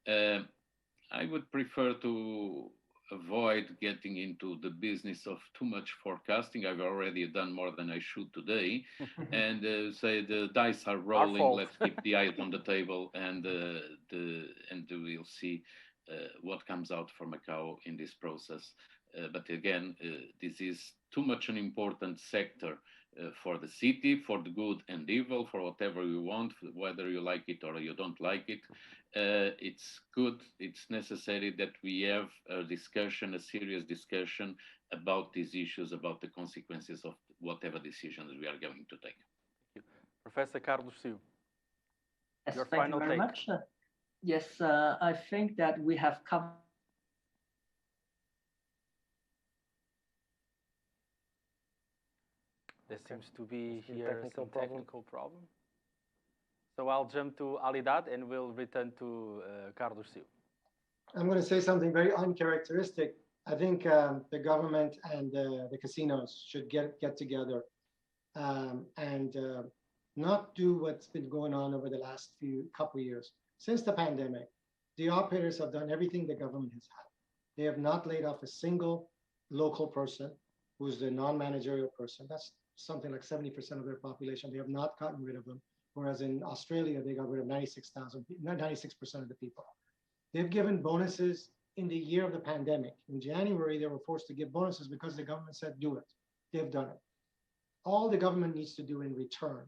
I would prefer to avoid getting into the business of too much forecasting. I've already done more than I should today, and say the dice are rolling. Let's keep the eyes on the table, and we'll see what comes out for Macau in this process. But again, this is too much an important sector for the city, for the good and evil, for whatever you want, whether you like it or you don't like it. It's good, it's necessary that we have a discussion, a serious discussion about these issues, about the consequences of whatever decisions we are going to take. Thank you. Professor Carlos Siu, yes, your thank final you very take. much. Yes, I think that we have covered. There seems to be here some technical problem. So I'll jump to Alidad and we'll return to Carlos Siu. I'm going to say something very uncharacteristic. I think the government and the casinos should get together and not do what's been going on over the last couple of years. Since the pandemic, the operators have done everything the government has had. They have not laid off a single local person who's the non-managerial person. That's something like 70% of their population. They have not gotten rid of them. Whereas in Australia, they got rid of 96% of the people. They've given bonuses in the year of the pandemic. In January, they were forced to give bonuses because the government said, do it. They've done it. All the government needs to do in return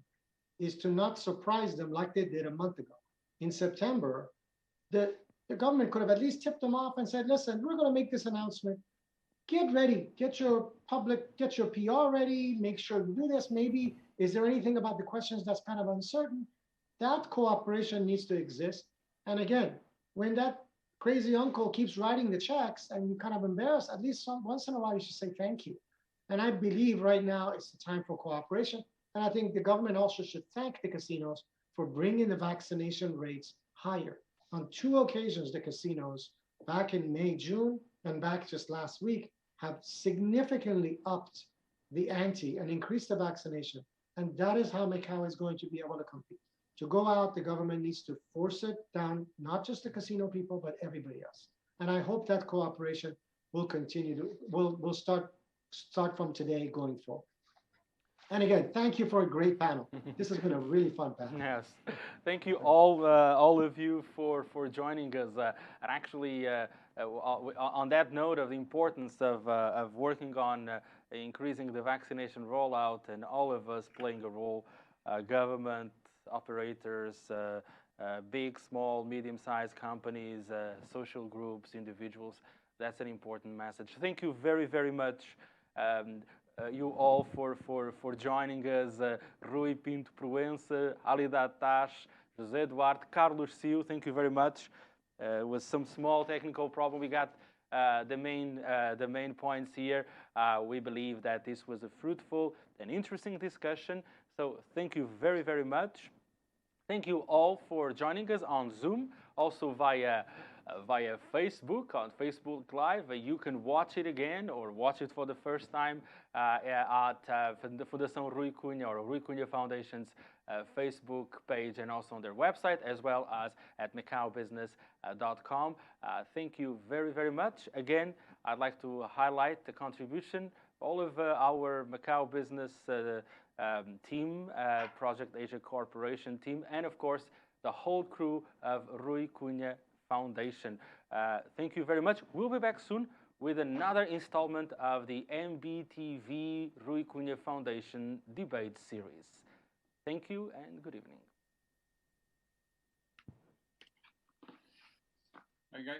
is to not surprise them like they did a month ago. In September, the government could have at least tipped them off and said, listen, we're going to make this announcement. Get ready, get your PR ready, make sure to do this. Maybe, is there anything about the questions that's kind of uncertain? That cooperation needs to exist. And again, when that crazy uncle keeps writing the checks and you kind of embarrassed, at least once in a while you should say thank you. And I believe right now it's the time for cooperation. And I think the government also should thank the casinos for bringing the vaccination rates higher. On 2 occasions, the casinos, back in May, June, and back just last week, have significantly upped the ante and increased the vaccination. And that is how Macau is going to be able to compete. To go out, the government needs to force it down, not just the casino people, but everybody else. And I hope that cooperation will continue to, will start from today going forward. And again, thank you for a great panel. This has been a really fun panel. Yes, thank you all of you for joining us. And actually, on that note of the importance of working on increasing the vaccination rollout and all of us playing a role, government, operators, big, small, medium-sized companies, social groups, individuals. That's an important message. Thank you very, very much. You all for joining us, Rui Pinto Proença, Alidad Tash, José Duarte, Carlos Siu, thank you very much. With some small technical problem, we got the main points here. We believe that this was a fruitful and interesting discussion. So thank you very, very much. Thank you all for joining us on Zoom, also via Facebook, on Facebook Live. You can watch it again or watch it for the first time at the Fundação Rui Cunha or Rui Cunha Foundation's Facebook page and also on their website, as well as at macaubusiness.com. Thank you very, very much. Again, I'd like to highlight the contribution all of our Macau Business team, Project Asia Corporation team, and of course, the whole crew of Rui Cunha Foundation. Thank you very much. We'll be back soon with another installment of the MBtv Rui Cunha Foundation debate series. Thank you and good evening. Okay.